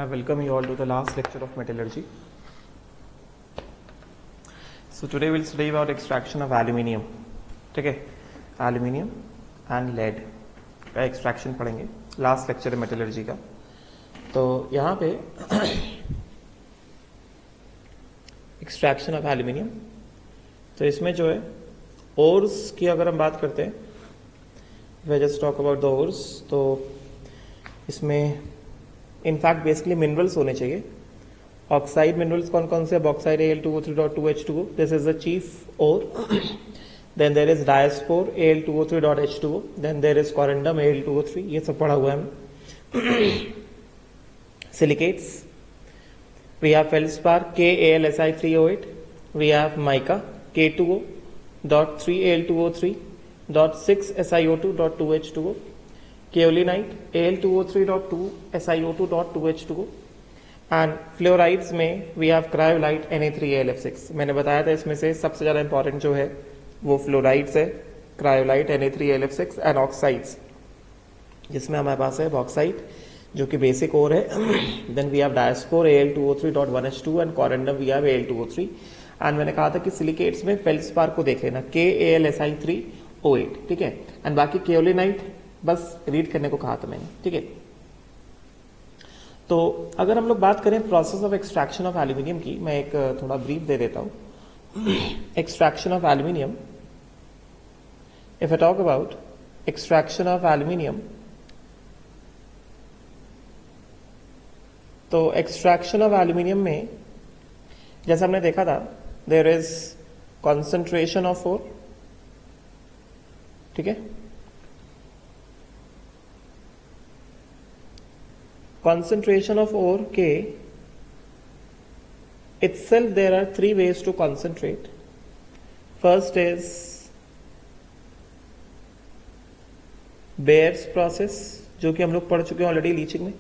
I welcome you all to the last lecture of metallurgy. So today we'll study about extraction of aluminium. ठीक है, aluminium and lead का extraction पढ़ेंगे. Last lecture है metallurgy का. तो यहाँ पे extraction of aluminium. तो इसमें जो है ores की अगर हम बात करते हैं, if I just talk about the ores, तो इसमें इनफैक्ट बेसिकली मिनरल्स होने चाहिए. ऑक्साइड मिनरल्स कौन कौन से? Bauxite Al2O3.2H2O, this is the chief ore. Then there is diaspore Al2O3.H2O, then there is corundum Al2O3, ये सब पढ़ा हुआ है. Silicates, we have feldspar KAlSi3O8, we have mica K2O.3Al2O3.6SiO2.2H2O, kaolinite Al2O3.2SiO2.2H2O, and fluorides में we have cryolite Na3AlF6. मैंने बताया था इसमें से सबसे ज्यादा इंपॉर्टेंट जो है वो फ्लोराइड्स है, क्रायोलाइट Na3AlF6, एंड ऑक्साइड्स जिसमें हमारे पास है बॉक्साइट जो कि बेसिक ओर है. Then we have diaspore Al2O3.1H2 and corundum we have Al2O3. And मैंने कहा था कि सिलिकेट्स में फेल्सपार को देख लेना KAlSi3O8, ठीक है. एंड बाकी केओलिनाइट बस रीड करने को कहा था मैंने, ठीक है. तो अगर हम लोग बात करें process of extraction of aluminium की, मैं एक थोड़ा ब्रीफ दे देता हूं. Extraction of aluminium, if I talk about extraction of aluminium, तो एक्सट्रैक्शन ऑफ एल्यूमिनियम में जैसा हमने देखा था, there is concentration of ore, ठीक है. Concentration of ore K itself, there are three ways to concentrate. First is Bayer's process, जो कि हम लोग पढ़ चुके हैं ऑलरेडी लीचिंग में.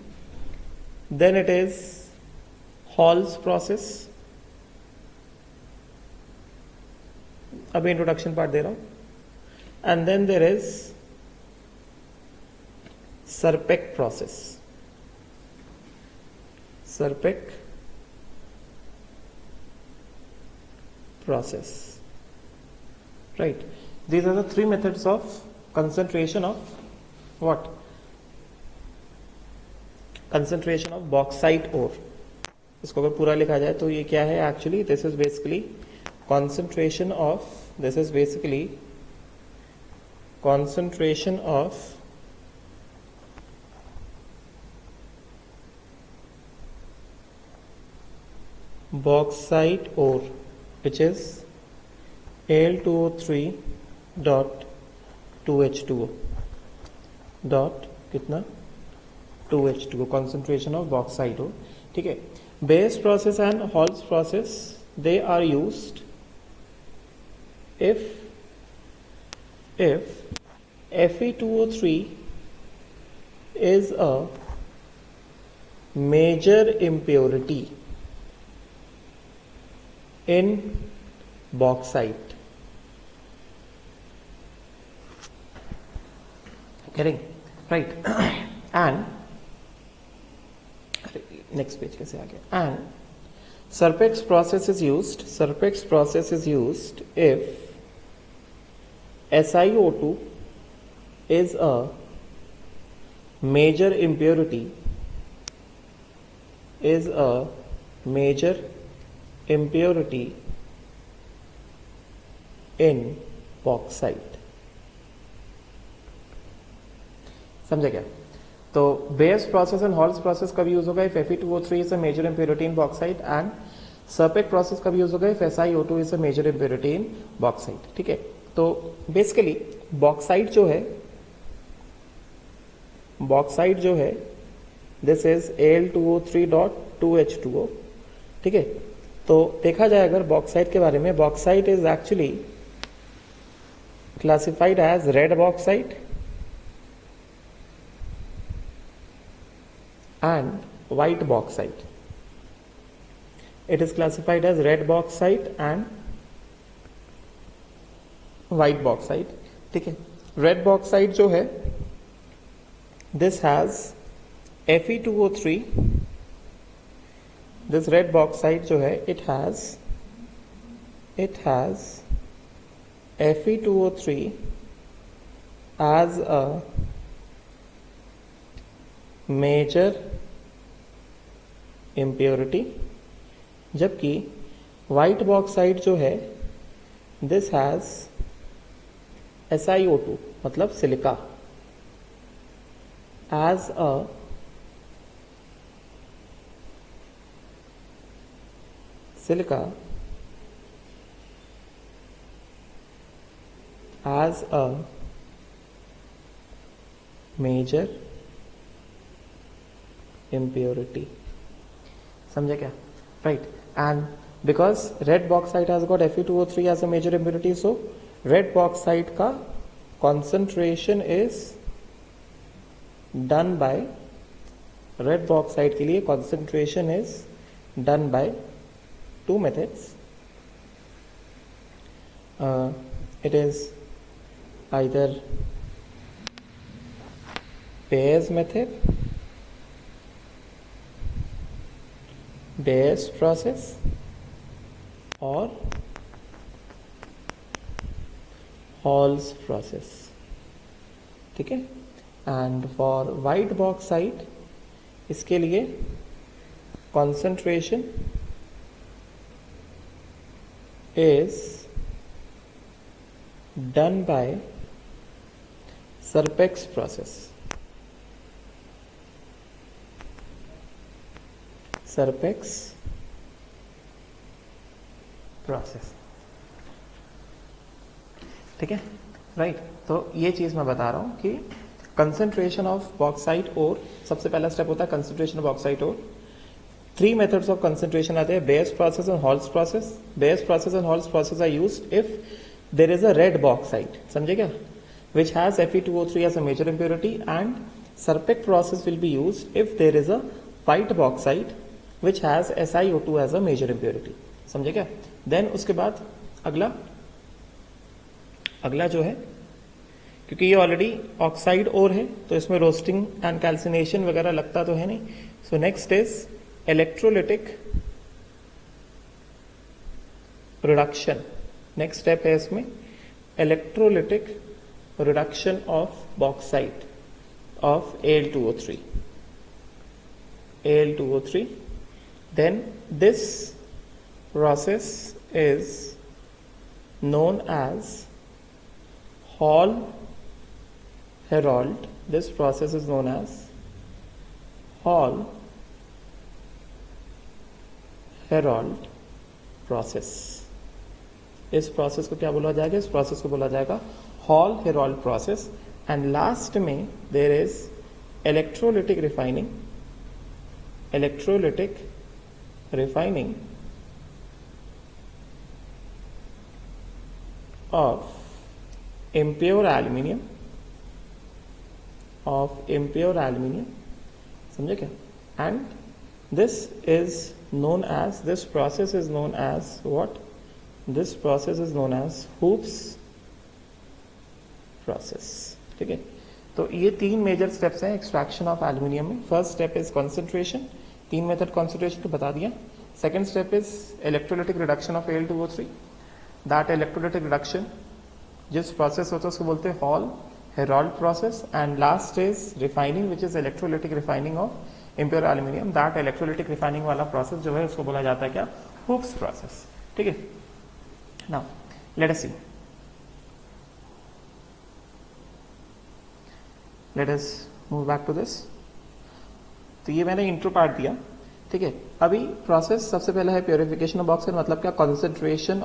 Then it is Hall's process. अभी इंट्रोडक्शन पार्ट दे रहा हूं. And then there is Serpek process. Serpek process, right? These are the three methods of concentration of what? Concentration of bauxite ore. इसको अगर पूरा लिखा जाए तो ये क्या है actually? This is basically concentration of, this is basically concentration of bauxite ore, which is Al2O3.2H2O dot कितना? 2H2O, concentration of bauxite ore, ठीक है. Bayes process and Hall's process, they are used if Fe2O3 is a major impurity in bauxite. Getting right? And next page कैसे आ गया? And Serpek's process is used. Serpek's process is used if SiO2 is a major impurity. Is a major impurity in bauxite. समझा क्या? तो Bayes process and Hall's process कब use होगा? If Fe2O3 is a major impurity in bauxite, and Serpek process कब use होगा? If SiO2 is a major impurity in bauxite, ठीक है. तो बेसिकली बॉक्साइट जो है दिस इज Al2O3.2H2O, ठीक है. तो देखा जाए अगर बॉक्साइट के बारे में, bauxite is actually classified as red bauxite and white bauxite. It is classified as red bauxite and white bauxite, ठीक है. रेड बॉक्साइट जो है, this has Fe2O3 this red bauxite जो है it has Fe2O3 as a major impurity, जबकि white bauxite जो है this has SiO2 मतलब silica as a major impurity. समझे क्या? Right. And because red bauxite has got Fe2O3 as a major impurity, so red bauxite का concentration is done bye, red bauxite के लिए concentration is done bye two methods. It is either Bayes method, Bayes process, or Hall's process. ठीक है. And for white bauxite इसके लिए concentration is done by Serpex process. Serpex process. ठीक है. Right. तो ये चीज मैं बता रहा हूं कि कंसंट्रेशन ऑफ बॉक्साइट ओर, सबसे पहला स्टेप होता है concentration of bauxite ore. 3 methods of concentration आते हैं, Bayes process and Hall's process. Bayes process and Hall's process are used if there is a red bauxite, समझे क्या, which has Fe2O3 as a major impurity, and Serpex process will be used if there is a white bauxite which has SiO2 as a major impurity. समझे क्या. Then उसके बाद अगला जो है, क्योंकि ये ऑलरेडी ऑक्साइड ओर है तो इसमें रोस्टिंग एंड कैल्सिनेशन वगैरह लगता तो है नहीं. So next is electrolytic reduction. Next step है इसमें electrolytic reduction of bauxite of Al2O3. Then this process is known as Hall-Heroult. This process is known as Hall-Heroult process. इस प्रोसेस को क्या बोला जाएगा? इस प्रोसेस को बोला जाएगा Hall-Heroult process. एंड लास्ट में there is electrolytic refining of impure aluminium, समझे क्या. And this process is known as what? This process is known as Hoops process. ठीक है. तो ये 3 मेजर स्टेप्स हैं एक्सट्रैक्शन ऑफ एल्यूमिनियम में. First step is concentration, 3 method concentration तो बता दिया. Second step is electrolytic reduction of Al2O3. That electrolytic reduction जिस प्रोसेस होता है उसको बोलते हैं Hall-Heroult process. And last is refining which is electrolytic refining of impure aluminium. That electrolytic refining वाला प्रोसेस जो है उसको बोला जाता है क्या? Hoops process. ठीक है. Now let us C, let us move back to this. तो ये मैंने इंट्रो पार्ट दिया. ठीक है. अभी प्रोसेस सबसे पहला है प्योरिफिकेशन ऑफ बॉक्साइट. मतलब क्या? Concentration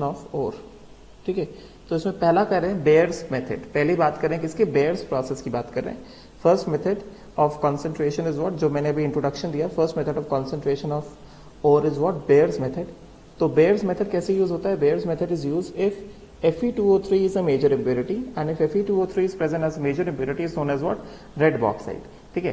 of ore. ठीक है. तो इसमें पहला कर रहे हैं बेयर्स मेथड. पहली बात करें किसकी? बेयर्स प्रोसेस की बात कर रहे हैं. First method of concentration is what? जो मैंने अभी इंट्रोडक्शन दिया. First method of concentration of ore is what? Bayer's method. तो बेयर्स मेथड कैसे यूज होता है? Bayer's method is use if Fe2O3 is a major impurity, and if Fe2O3 is present as a major impurity is known as what? Red bauxite. ठीक है.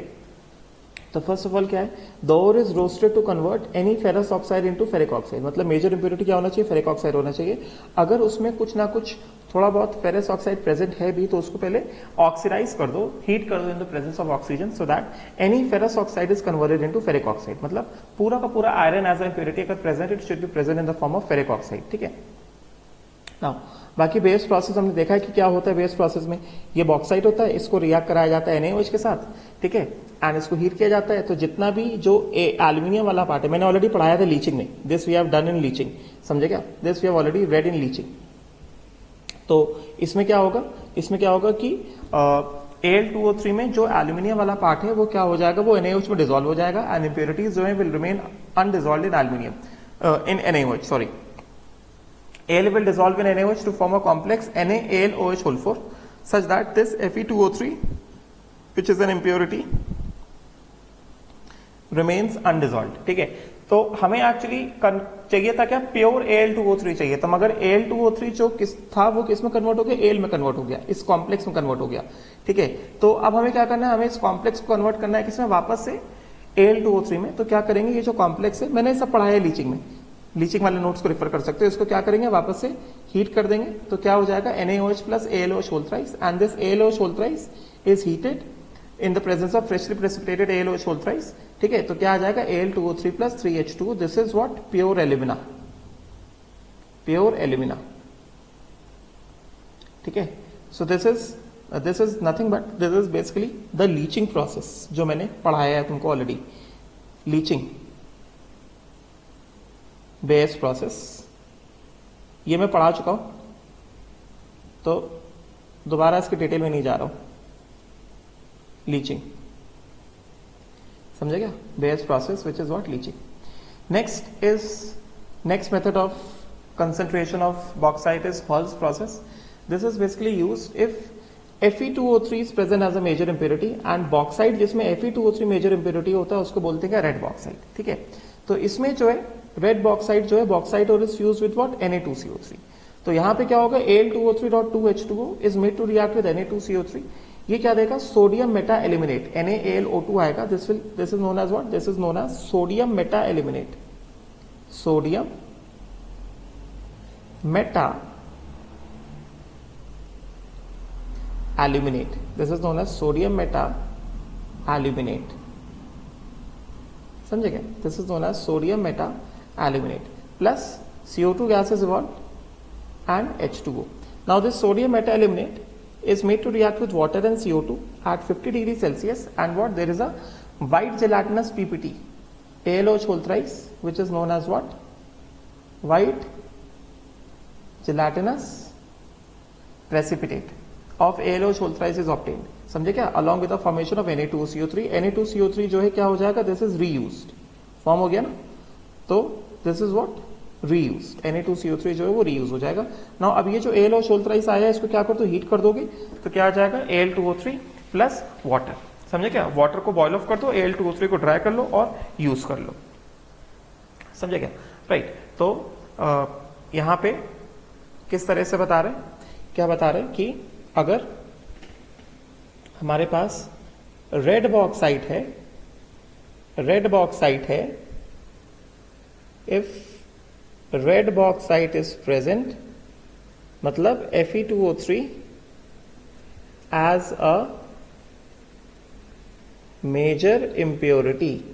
तो first of all क्या है, the ore is roasted to convert any ferrous oxide into ferric oxide, मतलब major impurity क्या होना चाहिए, ferric oxide होना चाहिए। अगर उसमें कुछ ना कुछ थोड़ा बहुत फेरस ऑक्साइड प्रेजेंट है भी तो उसको पहले ऑक्सीडाइज कर दो, हीट कर दो इन the presence of oxygen, so that any ferrous oxide is converted into ferric oxide. मतलब पूरा का पूरा आयरन एज अ इंप्योरिटी अगर present, it should be present in the form of ferric oxide, ठीक है। नाउ बाकी बेस प्रोसेस हमने देखा है कि क्या होता है बेस प्रोसेस में, ये बॉक्साइट होता है, इसको रिएक्ट कराया जाता है NaOH के साथ, ठीक है, एंड इसको हीट किया जाता है। तो जितना भी जो एल्यूमिनियम वाला पार्ट है, मैंने ऑलरेडी पढ़ाया था लीचिंग में, this we have done in leaching, समझे क्या, this we have already read in leaching. तो इसमें क्या होगा, इसमें क्या होगा कि Al2O3 में जो एल्यूमिनियम वाला पार्ट है वो क्या हो जाएगा, वो NaOH में डिसॉल्व हो जाएगा एंड इंप्योरिटीज जो है will remain undissolved in aluminium in NaOH, sorry, Al will dissolve in NaOH to form a complex NaAlOH whole 4 such that this Fe2O3, which is an impurity, remains undissolved, ठीक है। तो हमें actually चाहिए था क्या, pure Al2O3 चाहिए था, मगर Al2O3 जो किस था वो किस में कन्वर्ट हो गया, Al में कन्वर्ट हो गया, इस कॉम्प्लेक्स में कन्वर्ट हो गया, ठीक है। तो अब हमें क्या करना है, हमें इस कॉम्प्लेक्स को कन्वर्ट करना है किसमें, वापस से Al2O3 में। तो क्या करेंगे, ये जो कॉम्प्लेक्स है मैंने सब पढ़ाया है लीचिंग में, लीचिंग वाले नोट्स को रेफर कर सकते हो। इसको क्या करेंगे, वापस से हीट कर देंगे, तो क्या हो जाएगा NaOH plus AlOH whole thrice, and this AlOH whole thrice is heated in the presence of freshly precipitated AlOH whole thrice, ठीक है। तो क्या आ जाएगा Al2O3 plus 3H2O, this is what, pure alumina, pure alumina, ठीक है। So this is nothing but this is basically the leaching process जो मैंने पढ़ाया है तुमको ऑलरेडी, लीचिंग बेस प्रोसेस, ये मैं पढ़ा चुका हूं, तो दोबारा इसके डिटेल में नहीं जा रहा हूं। लीचिंग समझे क्या, base process which is what, leaching. Next method of concentration of bauxite is Hall's process. This is basically used if Fe2O3 is present as a major impurity and bauxite जिसमें Fe2O3 major impurity होता है उसको बोलते हैं red bauxite, ठीक है। तो इसमें जो है रेड बॉक्साइट जो है, बॉक्साइट और is fuse with what, Na2CO3। तो यहाँ पे क्या होगा, Al2O3.2H2O is made to react with Na2CO3, ये क्या देगा, सोडियम मेटा एलिमिनेट, NaAlO2 आएगा, this is known as what, this is known as sodium meta aluminate, sodium meta aluminate, this is known as sodium meta aluminate, समझे क्या, this is known as sodium meta aluminate plus CO2 gas is evolved and H2O. Now this sodium meta aluminate is made to react with water and CO2 at 50 degrees Celsius, and what, there is a white gelatinous PPT AlOH whole thrice which is known as what, white gelatinous precipitate of AlOH whole thrice is obtained, समझे क्या, along with the formation of Na2CO3। Na2CO3 जो है क्या हो जाएगा, this is reused, form हो गया ना, तो this is what, reused, Na2CO3 जो है वो reuse हो जाएगा। now अब ये जो AlOH whole thrice आया है इसको क्या कर दो, हीट कर दोगे, तो क्या आ जाएगा Al2O3 प्लस वाटर, समझे क्या, वाटर को बॉयल ऑफ कर दो, Al2O3 को ड्राई कर लो और यूज कर लो, समझे क्या, राइट। तो यहां पे किस तरह से बता रहे हैं, क्या बता रहे हैं कि अगर हमारे पास रेड बॉक्साइट है, if red bauxite is present, मतलब Fe2O3 as a major impurity,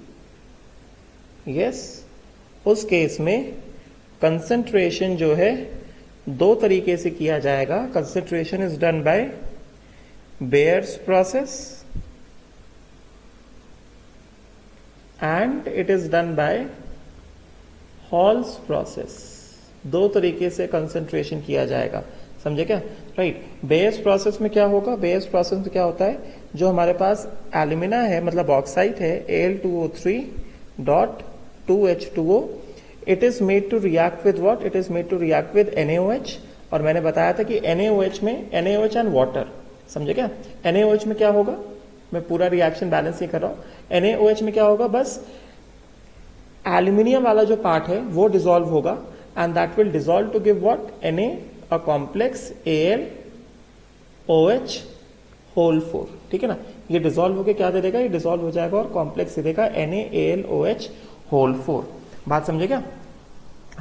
yes, उस केस में कंसंट्रेशन जो है दो तरीके से किया जाएगा। Concentration is done by Bayer's process and it is done by Hall's process, दो तरीके से कंसंट्रेशन किया जाएगा, समझे क्या, राइट। बेयर्स प्रोसेस में क्या होगा, बेयर्स प्रोसेस में क्या होता है, जो हमारे पास एल्यूमिना है, मतलब बॉक्साइट है, Al2O3.2H2O, it is made to react with what, it is made to react with NaOH, और मैंने बताया था कि NaOH में NaOH एंड वाटर, समझे क्या, NaOH में क्या होगा, मैं पूरा रिएक्शन बैलेंस ये कर रहा हूं, NaOH में क्या होगा, बस एल्यूमिनियम वाला जो पार्ट है वो डिसॉल्व होगा and that will dissolve to give what, Na, a complex AlOH whole 4, ठीक है ना। ये डिसॉल्व होकर क्या दे देगा, ये डिसॉल्व हो जाएगा और कॉम्प्लेक्स दे देगा NaAlOH होल 4। बात समझे क्या,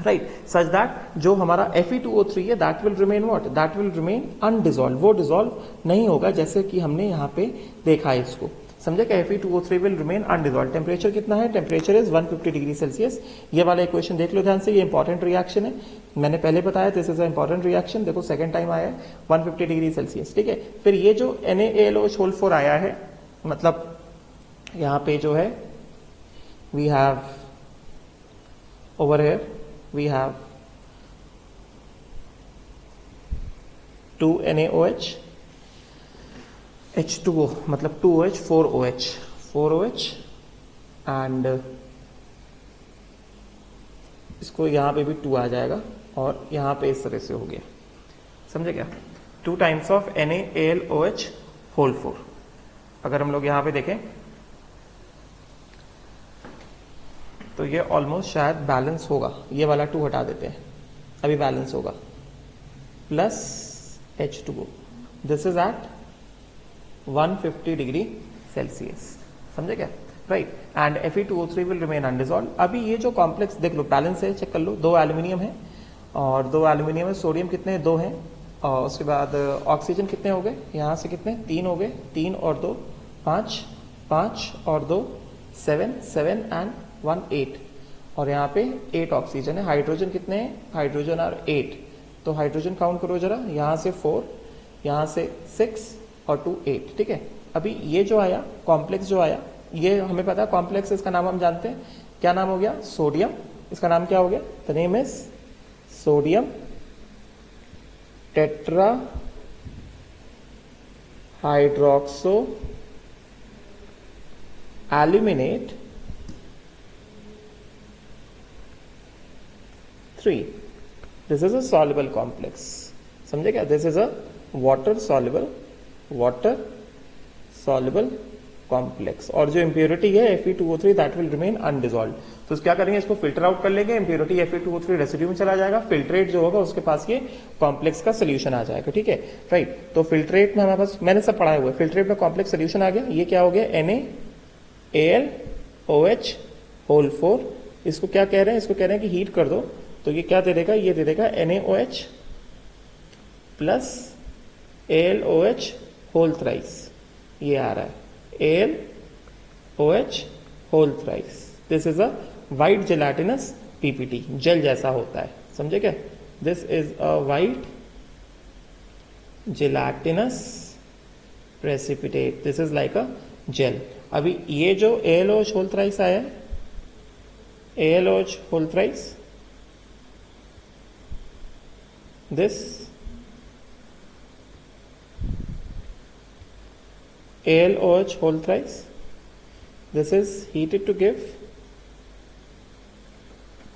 राइट। सच दैट जो हमारा Fe2O3 है that will remain what, that will remain undissolve, वो डिसॉल्व नहीं होगा जैसे कि हमने यहाँ पे देखा है इसको, समझे क्या। Fe2O3 will remain अनडिसॉल्व। टेम्परेचर कितना है, टेम्परेचर इज 150 डिग्री सेल्सियस। ये वाला इक्वेशन देख लो ध्यान से, ये इंपॉर्टेंट रिएक्शन है, मैंने पहले बताया this is a important reaction. देखो सेकंड टाइम आया है 150 डिग्री सेल्सियस, ठीक है। फिर ये जो NaAlOH होल 4 आया है, मतलब यहाँ पे जो है we have over here we have 2 NaOH H2O, मतलब 2OH 4OH एंड इसको यहां पे भी 2 आ जाएगा और यहां पे इस तरह से हो गया, समझे क्या। 2 टाइम्स ऑफ NaAlOH होल 4। अगर हम लोग यहां पे देखें तो ये ऑलमोस्ट शायद बैलेंस होगा, ये वाला 2 हटा देते हैं, अभी बैलेंस होगा, plus H2O, this is at 150 degree Celsius, समझे क्या, right. And Fe2O3 will remain undissolve. अभी ये जो कॉम्प्लेक्स देख लो, बैलेंस है, चेक कर लो, 2 एल्यूमिनियम है और 2 एल्यूमिनियम है, सोडियम कितने 2 हैं, और उसके बाद ऑक्सीजन कितने हो गए, यहाँ से कितने 3 हो गए, 3 और 2 5, 5 और 2 7, 7 एंड 1 8, और यहाँ पे 8 ऑक्सीजन है। हाइड्रोजन कितने हैं, हाइड्रोजन आर 8, तो हाइड्रोजन काउंट करो जरा, यहाँ से 4, यहाँ से 6 और 2 8, ठीक है। अभी ये जो आया कॉम्प्लेक्स जो आया, ये हमें पता है कॉम्प्लेक्स, इसका नाम हम जानते हैं, क्या नाम हो गया, सोडियम। इसका नाम क्या हो गया, the name is sodium tetra hydroxo aluminate 3। This is a soluble complex, समझे क्या, this is a water soluble complex. और जो इम्प्योरिटी है Fe2O3 दैट विल रिमेन अनडिसॉल्व। तो क्या करेंगे, इसको फिल्टर आउट कर लेंगे, इम्प्योरिटी Fe2O3 रेसिड्यू में चला जाएगा, फिल्ट्रेट जो होगा उसके पास ये कॉम्प्लेक्स का सोल्यूशन आ जाएगा, ठीक है, राइट। तो फिल्ट्रेट में हमारे पास, मैंने सब पढ़ाया हुआ है, फिल्ट्रेट में कॉम्प्लेक्स सोल्यूशन आ गया, ये क्या हो गया, NaAlOH होल 4। इसको क्या कह रहे हैं, इसको कह रहे हैं कि हीट कर दो, तो ये क्या दे देगा, ये दे देगा NaOH plus AlOH whole thrice, ये आ रहा है AlOH whole thrice. This is a white gelatinous PPT, gel जैसा होता है, समझे क्या, this is a white gelatinous precipitate, this is like a gel. अभी ये जो AlOH होल थ्राइस आया है, AlOH whole thrice, this AlOH whole thrice, this is heated to give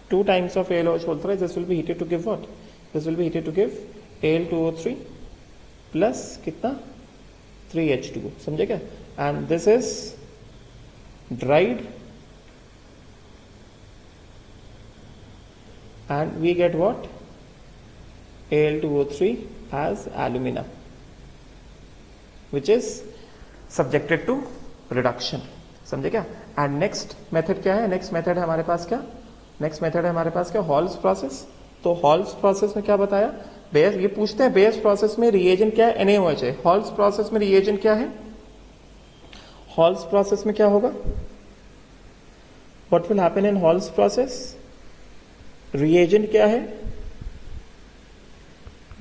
2 times of AlOH whole thrice, this will be heated to give what, this will be heated to give Al2O3 plus कितना 3H2O, समझे क्या, and this is dried and we get what, Al2O3 as alumina which is subjected to reduction, समझे क्या। And next method क्या है, next method है हमारे पास क्या, नेक्स्ट मेथड है हमारे पास क्या, हॉल्स प्रोसेस। तो हॉल्स प्रोसेस में क्या बताया, बेस, ये पूछते हैं बेस प्रोसेस में रिएजेंट क्या है, NaOH है, हॉल्स प्रोसेस में रिएजेंट क्या है, हॉल्स प्रोसेस में क्या होगा, what will happen in halls process, reagent क्या है,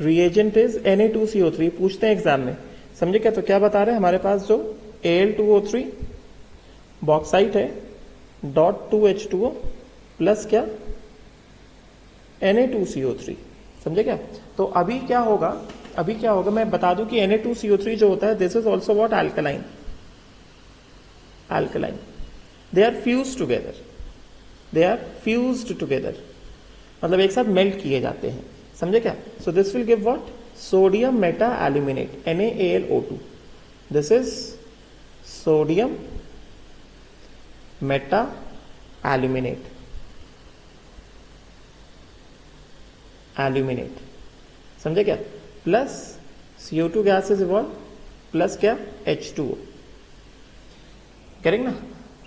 रिएजेंट इज Na2CO3, पूछते हैं एग्जाम में, समझे क्या। तो क्या बता रहे हैं, हमारे पास जो Al2O3 बॉक्साइट है डॉट 2H2O प्लस क्या Na2CO3, समझे क्या। तो अभी क्या होगा, अभी क्या होगा, मैं बता दूं कि Na2CO3 जो होता है this is also what, alkaline, alkaline, they are fused together, they are fused together, मतलब एक साथ मेल्ट किए जाते हैं, समझे क्या। So this will give what, sodium meta aluminate NaAlO2, this is sodium meta aluminate, aluminate, समझे क्या, plus CO2 gas is evolve, plus क्या H2O, करेक्ट ना,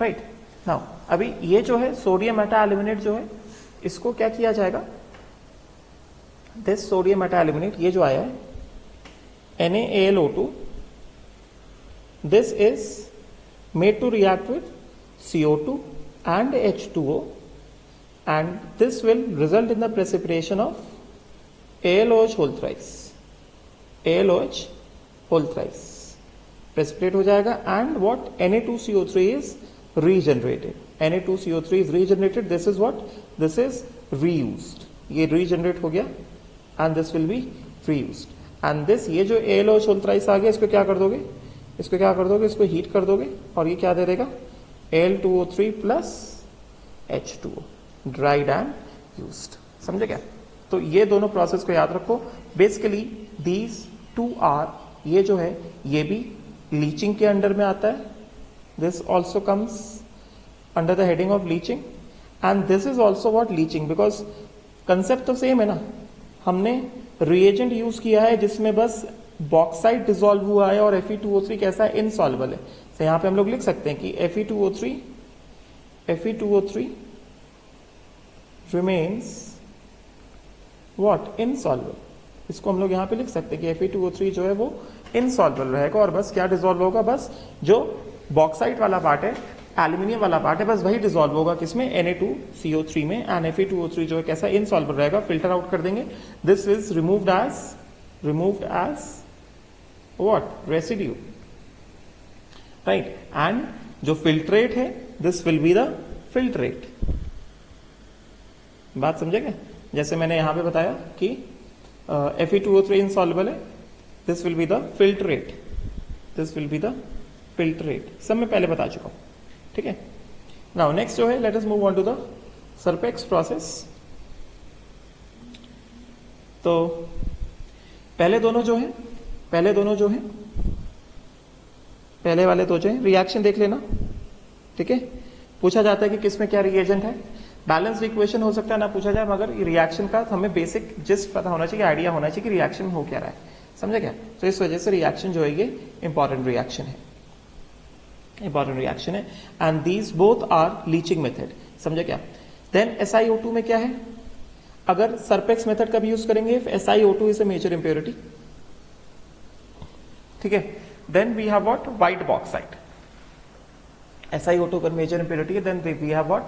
राइट। नाउ अभी ये जो है सोडियम मेटा एल्यूमिनेट जो है इसको क्या किया जाएगा, दिस सोडियम मेटा एल्यूमिनेट ये जो आया है NaAlO2, this is made to react with CO2 and H2O, and this will result in the precipitation of AlOH whole thrice, AlOH whole thrice precipitate हो जाएगा, and what Na2CO3 is regenerated, Na2CO3 is regenerated, this is what, this is reused, ये regenerate हो गया and this will be reused, and this ये जो AlOH whole thrice आ गया इसको क्या कर दोगे, इसको क्या कर दोगे, इसको हीट कर दोगे और ये क्या दे देगा Al2O3 plus H2O, dried and used, समझे क्या। तो ये दोनों प्रोसेस को याद रखो, बेसिकली दीज टू आर, ये जो है ये भी लीचिंग के अंडर में आता है, this also comes under the heading of leaching, and this is also what leaching, because concept तो सेम है ना, हमने रिएजेंट यूज किया है जिसमें बस बॉक्साइट डिसॉल्व हुआ है और Fe2O3 कैसा है, इनसॉल्युबल है। तो यहां पे हम लोग लिख सकते हैं कि Fe2O3 रिमेन्स व्हाट, इनसॉल्युबल, इसको हम लोग यहां पे लिख सकते हैं कि Fe2O3 जो है वो इनसॉल्युबल रहेगा और बस क्या डिसॉल्व होगा, बस जो बॉक्साइट वाला पार्ट है, एल्यूमिनियम वाला पार्ट है, बस वही डिसॉल्व होगा किसमें, Na2CO3 में, एंड Fe2O3 जो है कैसा इनसॉल्युबल रहेगा, फिल्टर आउट कर देंगे, this is removed as what, residue, right, and जो filtrate है this will be the filtrate, बात समझेगा, जैसे मैंने यहां पे बताया कि Fe2O3 insoluble है, this will be the filtrate, this will be the filtrate, सब मैं पहले बता चुका हूं, ठीक है। नाउ नेक्स्ट जो है, let us move on to the Serpeck process. तो पहले दोनों जो है, पहले वाले तो जो है रिएक्शन देख लेना, ठीक है। पूछा जाता है कि किसमें क्या रिएजेंट है, बैलेंस्ड इक्वेशन हो सकता है ना पूछा जाए, मगर रिएक्शन का हमें बेसिक जिस्ट पता होना चाहिए, आइडिया होना चाहिए कि रिएक्शन हो क्या रहा है, समझे क्या। तो इस वजह से रिएक्शन जो है ये इंपॉर्टेंट रिएक्शन है, and these both are leaching method, समझे क्या। देन SiO2 में क्या है, अगर सरपेक्स मेथड का भी यूज करेंगे, SiO2 is a major impurity, ठीक है। Then we have what, white bauxite, SiO2 अगर मेजर इंप्योरिटी है, देन वी हैव व्हाट,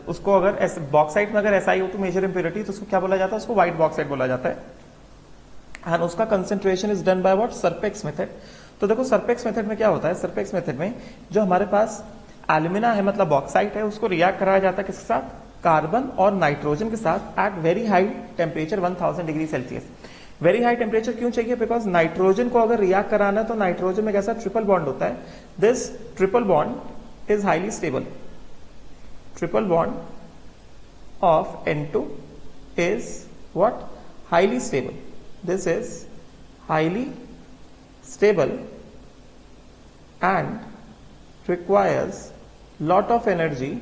उसको अगर बॉक्साइट में अगर SiO2 मेजर इंप्योरिटी तो उसको क्या बोला जाता है, उसको व्हाइट बॉक्साइट बोला जाता है, एंड उसका concentration is done by what, Serpeck method. तो देखो सरपेक्स मेथड में क्या होता है, सरपेक्स मेथड में जो हमारे पास एल्यूमिना है मतलब बॉक्साइट है, उसको रिएक्ट कराया जाता है किसके साथ, कार्बन और नाइट्रोजन के साथ at very high temperature 1000 degree Celsius. Very high temperature क्यों चाहिए, बिकॉज नाइट्रोजन को अगर रिएक्ट कराना है तो नाइट्रोजन में कैसा ट्रिपल बॉन्ड होता है, this triple bond is highly stable, triple bond of N2 is what, highly stable, this is highly stable and requires lot of energy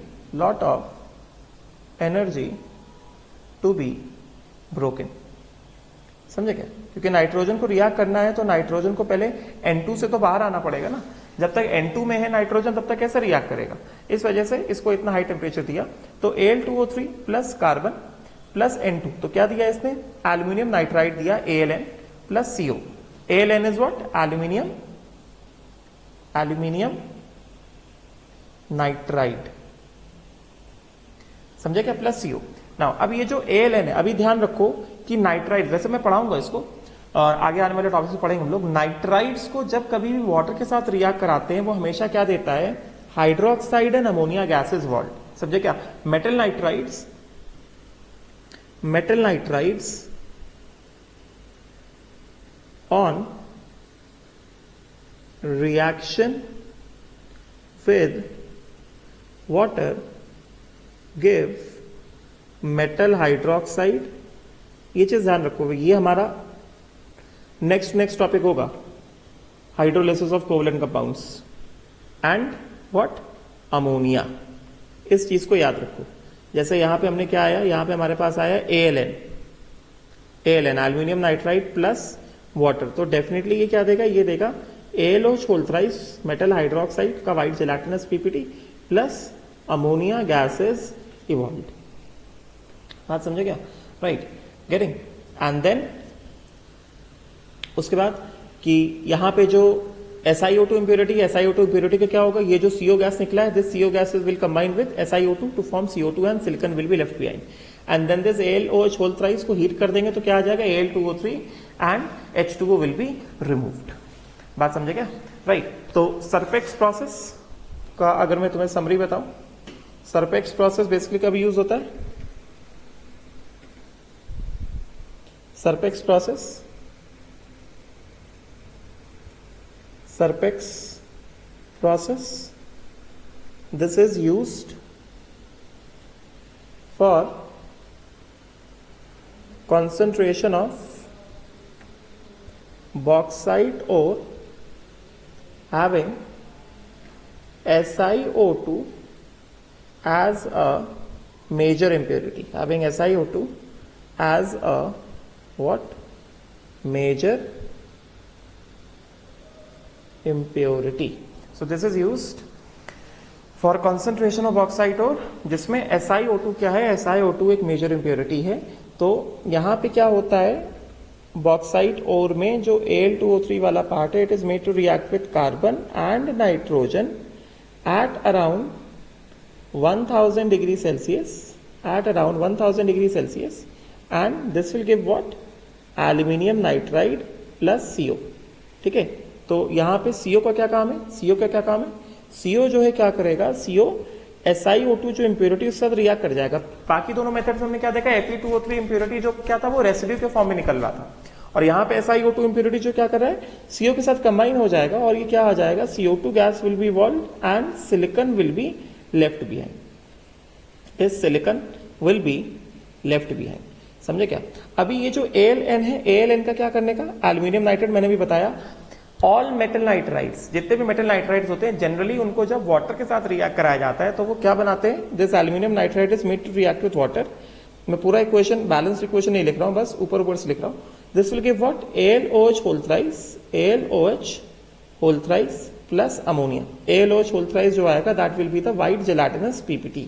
to be broken, समझे क्या। क्योंकि नाइट्रोजन को रिएक्ट करना है तो नाइट्रोजन को पहले N2 से तो बाहर आना पड़ेगा ना, जब तक N2 में है नाइट्रोजन तब तक कैसे रिएक्ट करेगा, इस वजह से इसको इतना हाई टेम्परेचर दिया। तो Al2O3 plus carbon plus N2, तो क्या दिया इसने, एल्यूमिनियम नाइट्राइड दिया Aln plus CO, Aln is what, aluminium nitride, समझे क्या, प्लस CO। नाउ अब ये जो Aln है, अभी ध्यान रखो कि नाइट्राइड, वैसे मैं पढ़ाऊंगा इसको और आगे आने वाले टॉपिक से पढ़ेंगे हम लोग, नाइट्राइड्स को जब कभी भी वाटर के साथ रिएक्ट कराते हैं वो हमेशा क्या देता है, hydroxide and ammonia gases volt, समझे क्या। Metal nitrides on reaction with water give metal hydroxide, ये चीज ध्यान रखो, ये हमारा नेक्स्ट टॉपिक होगा, hydrolysis of covalent compounds and what, ammonia, इस चीज को याद रखो। जैसे यहां पे हमने क्या आया, यहां पे हमारे पास आया Aln, aluminium nitride plus water, तो डेफिनेटली ये क्या देगा, ये देगा ALOH whole thrice metal hydroxide का white gelatinous PPT plus ammonia gas is evolve. बात समझे क्या? Right, getting. एंड देन उसके बाद कि यहां पे जो SiO2 इम्प्योरिटी का क्या होगा? ये जो CO गैस निकला है, this CO gas will combine with SiO2 to form CO2 and silicon will be left behind. And then this ALOH whole thrice को हीट कर देंगे तो क्या आ जाएगा? Al2O3 and H2O will be removed. बात समझे क्या? राइट, तो सरपेक्स प्रोसेस का अगर मैं तुम्हें समरी बताऊं, सरपेक्स प्रोसेस बेसिकली कब यूज होता है? सरपेक्स process, this is used for concentration of bauxite ore having SiO2 as a major impurity, having SiO2 as a what? Major impurity. So this is used for concentration of bauxite ore, जिसमें SiO2 क्या है? SiO2 एक major impurity है। तो यहां पे क्या होता है? बॉक्साइट ओर में जो Al2O3 वाला पार्ट है, it is made to react with carbon and nitrogen at around 1000 degree Celsius, and this will give what? Aluminium nitride plus CO। ठीक है, तो यहां पे CO का क्या काम है? CO जो है क्या करेगा? CO SiO2 जो इम्प्योरिटी उसके साथ रिएक्ट कर जाएगा। बाकी दोनों मेथड्स हमने क्या देखा? Fe2O3 इम्प्योरिटी जो क्या था, वो रेसिड्यू के फॉर्म में निकल रहा था, और यहाँ पे SiO2 इम्प्योरिटी जो क्या कर रहा है? CO के साथ कंबाइन हो जाएगा और ये क्या आ जाएगा? CO2 gas will be evolve and silicon will be left behind. इस silicon will be left behind. समझे क्या? अभी ये जो ALN है, ALN का क्या करने का? एल्यूमिनियम नाइट्राइड मैंने भी बताया। ऑल मेटल नाइट्राइड्स, जितने भी मेटल नाइट्राइड्स होते हैं, जनरली उनको जब वाटर के साथ रिएक्ट कराया जाता है तो वो क्या बनाते हैं? This aluminium nitride is made to react with water. मैं पूरा इक्वेशन, बैलेंस इक्वेशन नहीं लिख रहा हूं, बस ऊपर ऊपर से लिख रहा हूं। This will give what? ALOH whole thrice plus ammonia. ALOH whole thrice जो आएगा, that will be the white gelatinous PPT।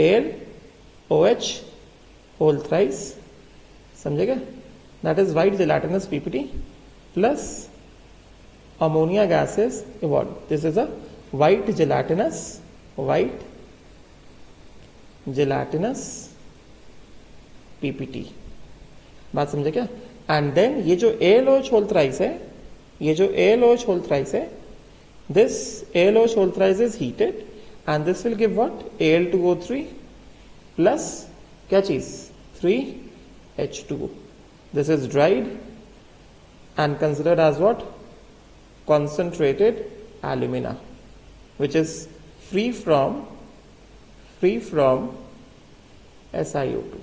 ALOH whole thrice, समझेगा? That is white gelatinous PPT plus ammonia gases evolved. This is a white gelatinous PPT। बात समझे क्या? And then ये जो ALOH whole thrice है, this ALOH whole thrice is heated and this will give what? Al2O3 plus क्या चीज? 3H2O। This is dried and considered as what? Concentrated alumina, which is free from SiO2।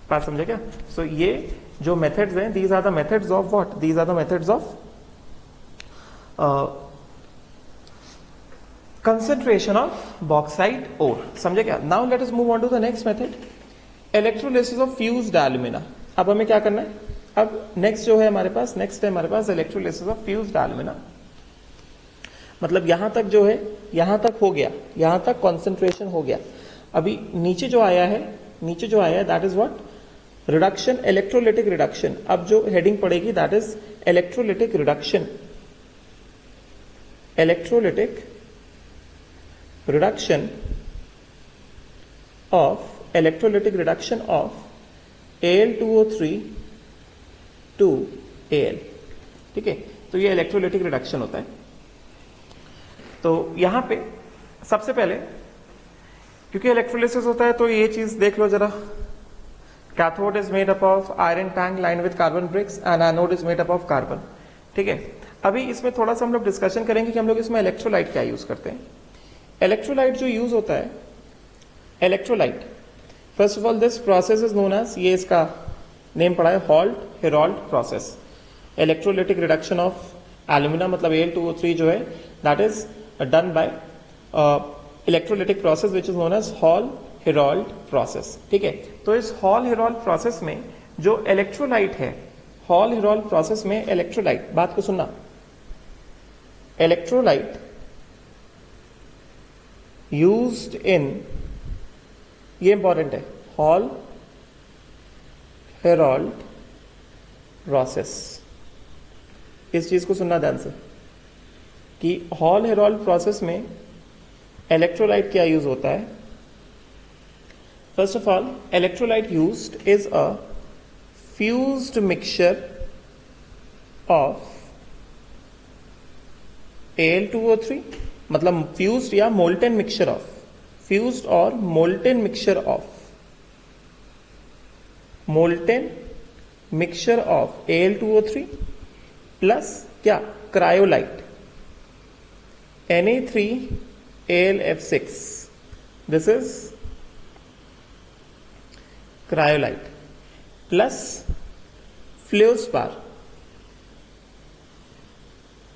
बात समझे क्या? सो ये जो methods हैं, these are the methods of what? These are the methods of concentration of bauxite ore। समझे क्या? Now let us move on to the next method, electrolysis of fused alumina। अब हमें क्या करना है? अब नेक्स्ट जो है हमारे पास, इलेक्ट्रोलिसिस ऑफ फ्यूज्ड एल्यूमिना। मतलब यहां तक जो है, यहां तक हो गया, यहां तक कॉन्सेंट्रेशन हो गया। अभी नीचे जो आया है, that is what? Reduction, electrolytic reduction. अब जो हेडिंग पड़ेगी, that is electrolytic reduction of Al2O3 to Al। ठीक है, तो ये इलेक्ट्रोलिटिक रिडक्शन होता है। तो यहां पे सबसे पहले, क्योंकि इलेक्ट्रोलिसिस होता है, तो ये चीज देख लो जरा। Cathode is made up of iron tank line with carbon bricks and anode is made up of carbon. ठीक है, अभी इसमें थोड़ा सा हम लोग डिस्कशन करेंगे कि हम लोग इसमें इलेक्ट्रोलाइट क्या यूज करते हैं। इलेक्ट्रोलाइट जो यूज होता है, electrolyte, first of all this process is known as, ये इसका नेम पड़ा है, Heroult process. Electrolytic reduction of alumina, मतलब Al2O3 जो है, that is done by electrolytic process which is known as Heroult process. ठीक है, तो इस हेराल्ड प्रोसेस में जो इलेक्ट्रोलाइट है, हेराल्ड प्रोसेस में इलेक्ट्रोलाइट, बात को सुनना, electrolyte used in, ये इंपॉर्टेंट है, हॉल हेरोल्ड प्रोसेस। इस चीज को सुनना ध्यान से कि हॉल हेरोल्ड प्रोसेस में इलेक्ट्रोलाइट क्या यूज होता है। First of all, electrolyte used is a fused mixture of Al2O3, मतलब फ्यूज्ड या मोल्टेन मिक्सचर ऑफ, फ्यूज्ड और molten mixture of, molten mixture of Al2O3 plus क्या, cryolite Na3AlF6, this is cryolite plus fluorspar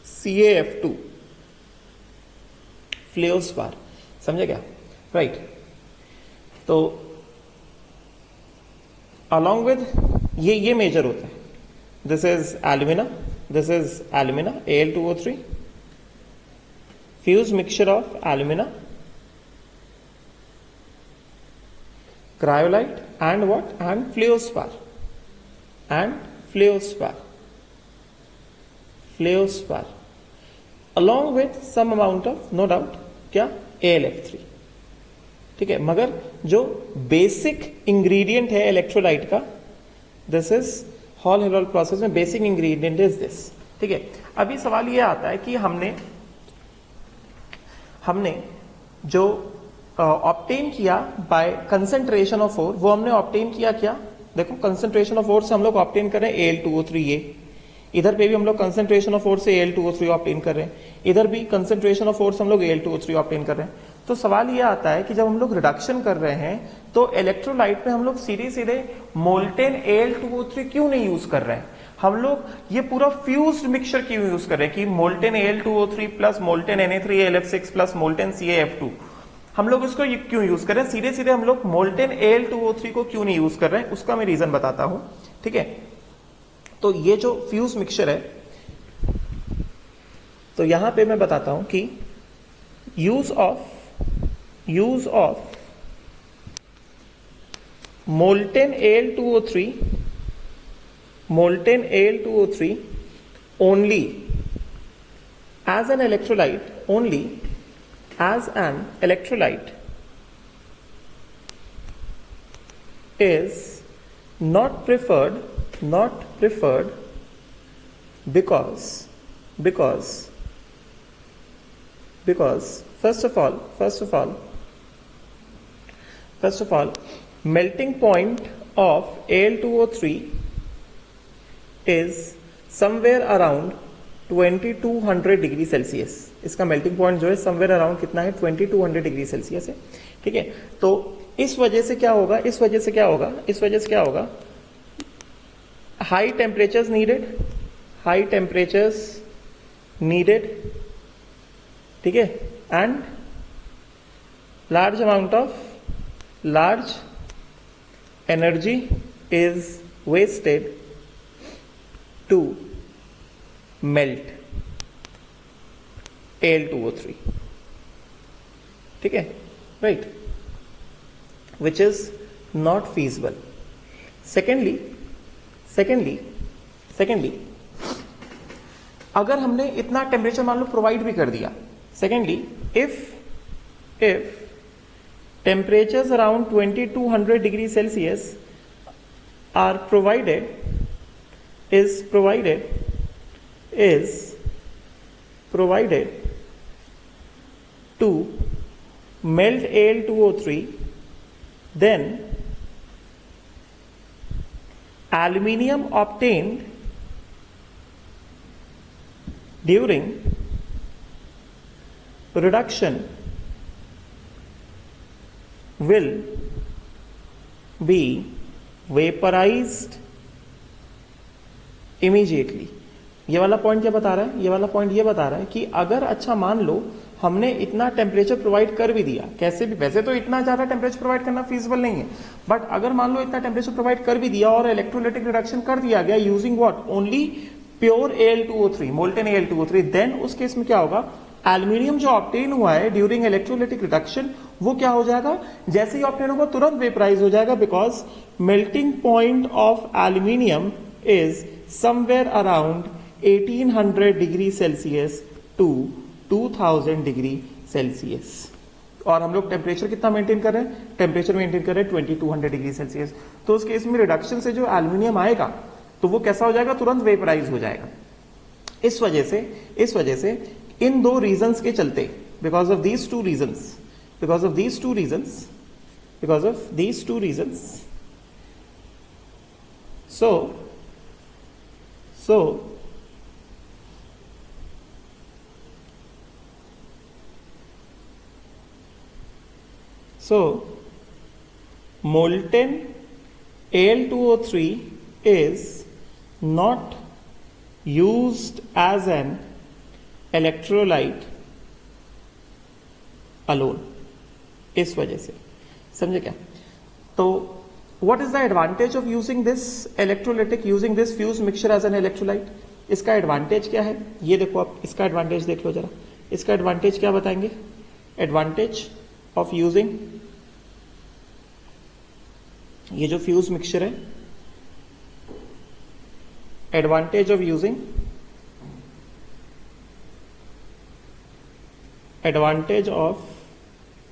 CaF2, fluorspar, समझे क्या, right. तो along with ये major होता है, this is alumina, this is alumina Al2O3, fuse mixture of alumina, cryolite and what, and fluorspar, and fluorspar along with some amount of, no doubt, क्या, AlF3, ठीक है। मगर जो बेसिक इंग्रेडिएंट है electrolyte का, this is hall Heroult process में basic ingredient is this, ठीक है। अभी सवाल ये आता है कि हमने जो ऑब्टेन किया बाय कंसेंट्रेशन ऑफ ओर, वो हमने ऑब्टेन किया क्या, देखो कंसेंट्रेशन ऑफ ओर से हम लोग ऑब्टेन कर रहे हैं Al2O3, ये इधर पे भी हम लोग कंसेंट्रेशन ऑफ ओर से Al2O3 ऑब्टेन कर रहे हैं, इधर भी कंसेंट्रेशन ऑफ ओर से हम लोग Al2O3 ऑब्टेन कर रहे हैं। तो सवाल ये आता है कि जब हम लोग रिडक्शन कर रहे हैं तो इलेक्ट्रोलाइट में हम लोग सीधे सीधे मोल्टेन Al2O3 क्यों नहीं यूज कर रहे हैं, हम लोग ये पूरा फ्यूज्ड मिक्सचर क्यों यूज कर रहे हैं कि molten Al2O3 plus molten Na3AlF6 plus molten CaF2, हम लोग इसको क्यों यूज कर रहे हैं, सीधे सीधे हम लोग मोल्टेन Al2O3 को क्यों नहीं यूज कर रहे हैं, उसका मैं रीजन बताता हूं, ठीक है। तो ये जो फ्यूज मिक्सचर है, तो यहां पे मैं बताता हूं कि use of molten Al2O3 only as an electrolyte is not preferred because first of all melting point of Al2O3 is somewhere around 2200 degree Celsius. इसका मेल्टिंग पॉइंट जो है समवेयर अराउंड कितना है, 2200 डिग्री सेल्सियस है, ठीक है। तो इस वजह से क्या होगा, हाई टेम्परेचर्स नीडेड, ठीक है, and large energy is wasted to melt Al2O3, ठीक है, right, which is not feasible. Secondly, अगर हमने इतना टेम्परेचर मान लो प्रोवाइड भी कर दिया, secondly if temperatures around 2200 degree Celsius are provided to melt Al2O3, then aluminium obtained during reduction will be vaporized immediately. ये वाला पॉइंट क्या बता रहा है, ये वाला पॉइंट ये बता रहा है कि अगर अच्छा मान लो हमने इतना टेम्परेचर प्रोवाइड कर भी दिया, कैसे भी, वैसे तो इतना ज्यादा टेम्परेचर प्रोवाइड करना फीजिबल नहीं है, बट अगर मान लो इतना टेम्परेचर प्रोवाइड कर भी दिया और इलेक्ट्रोलाइटिक रिडक्शन कर दिया गया using what, only pure Al2O3, molten Al2O3, then उस केस में क्या होगा, एल्यूमिनियम जो ऑब्टेन हुआ है ड्यूरिंग इलेक्ट्रोलाइटिक रिडक्शन वो क्या हो जाएगा, जैसे ही ऑब्टेन होगा तुरंत वेपराइज हो जाएगा, because melting point of aluminium is somewhere around 1800 degree Celsius to 2000 degree Celsius. और हम लोग टेम्परेचर कितना मेंटेन कर रहे हैं, टेम्परेचर मेंटेन कर रहे हैं 2200 डिग्री सेल्सियस। तो उस केस में रिडक्शन से जो एल्यूमिनियम आएगा तो वो कैसा हो जाएगा, तुरंत वेपराइज हो जाएगा। इस वजह से इन दो रीजंस के चलते, because of these two reasons, so molten Al2O3 is not used as an electrolyte alone, इस वजह से, समझे क्या। तो what is the advantage of using this electrolytic, using this fused mixture as an electrolyte? इसका advantage क्या है, ये देखो आप, इसका एडवांटेज देख लो जरा, इसका एडवांटेज क्या बताएंगे, एडवांटेज ऑफ यूजिंग ये जो फ्यूज मिक्सचर है, advantage of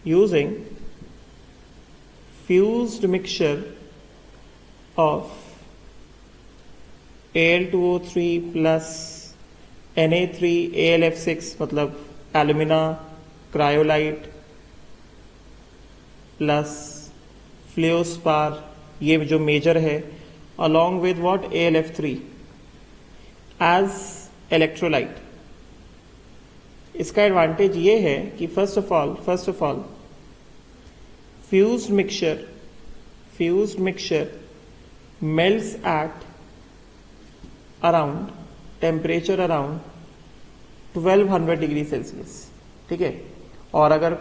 using fused mixture of Al2O3 plus Na3AlF6 मतलब एल्यूमिना क्रायोलाइट प्लस फ्लोस्पार, ये जो मेजर है, along with what, AlF3 as electrolyte। इसका एडवांटेज ये है कि first of all fused mixture melts at around temperature around 1200 degree Celsius, ठीक है। और अगर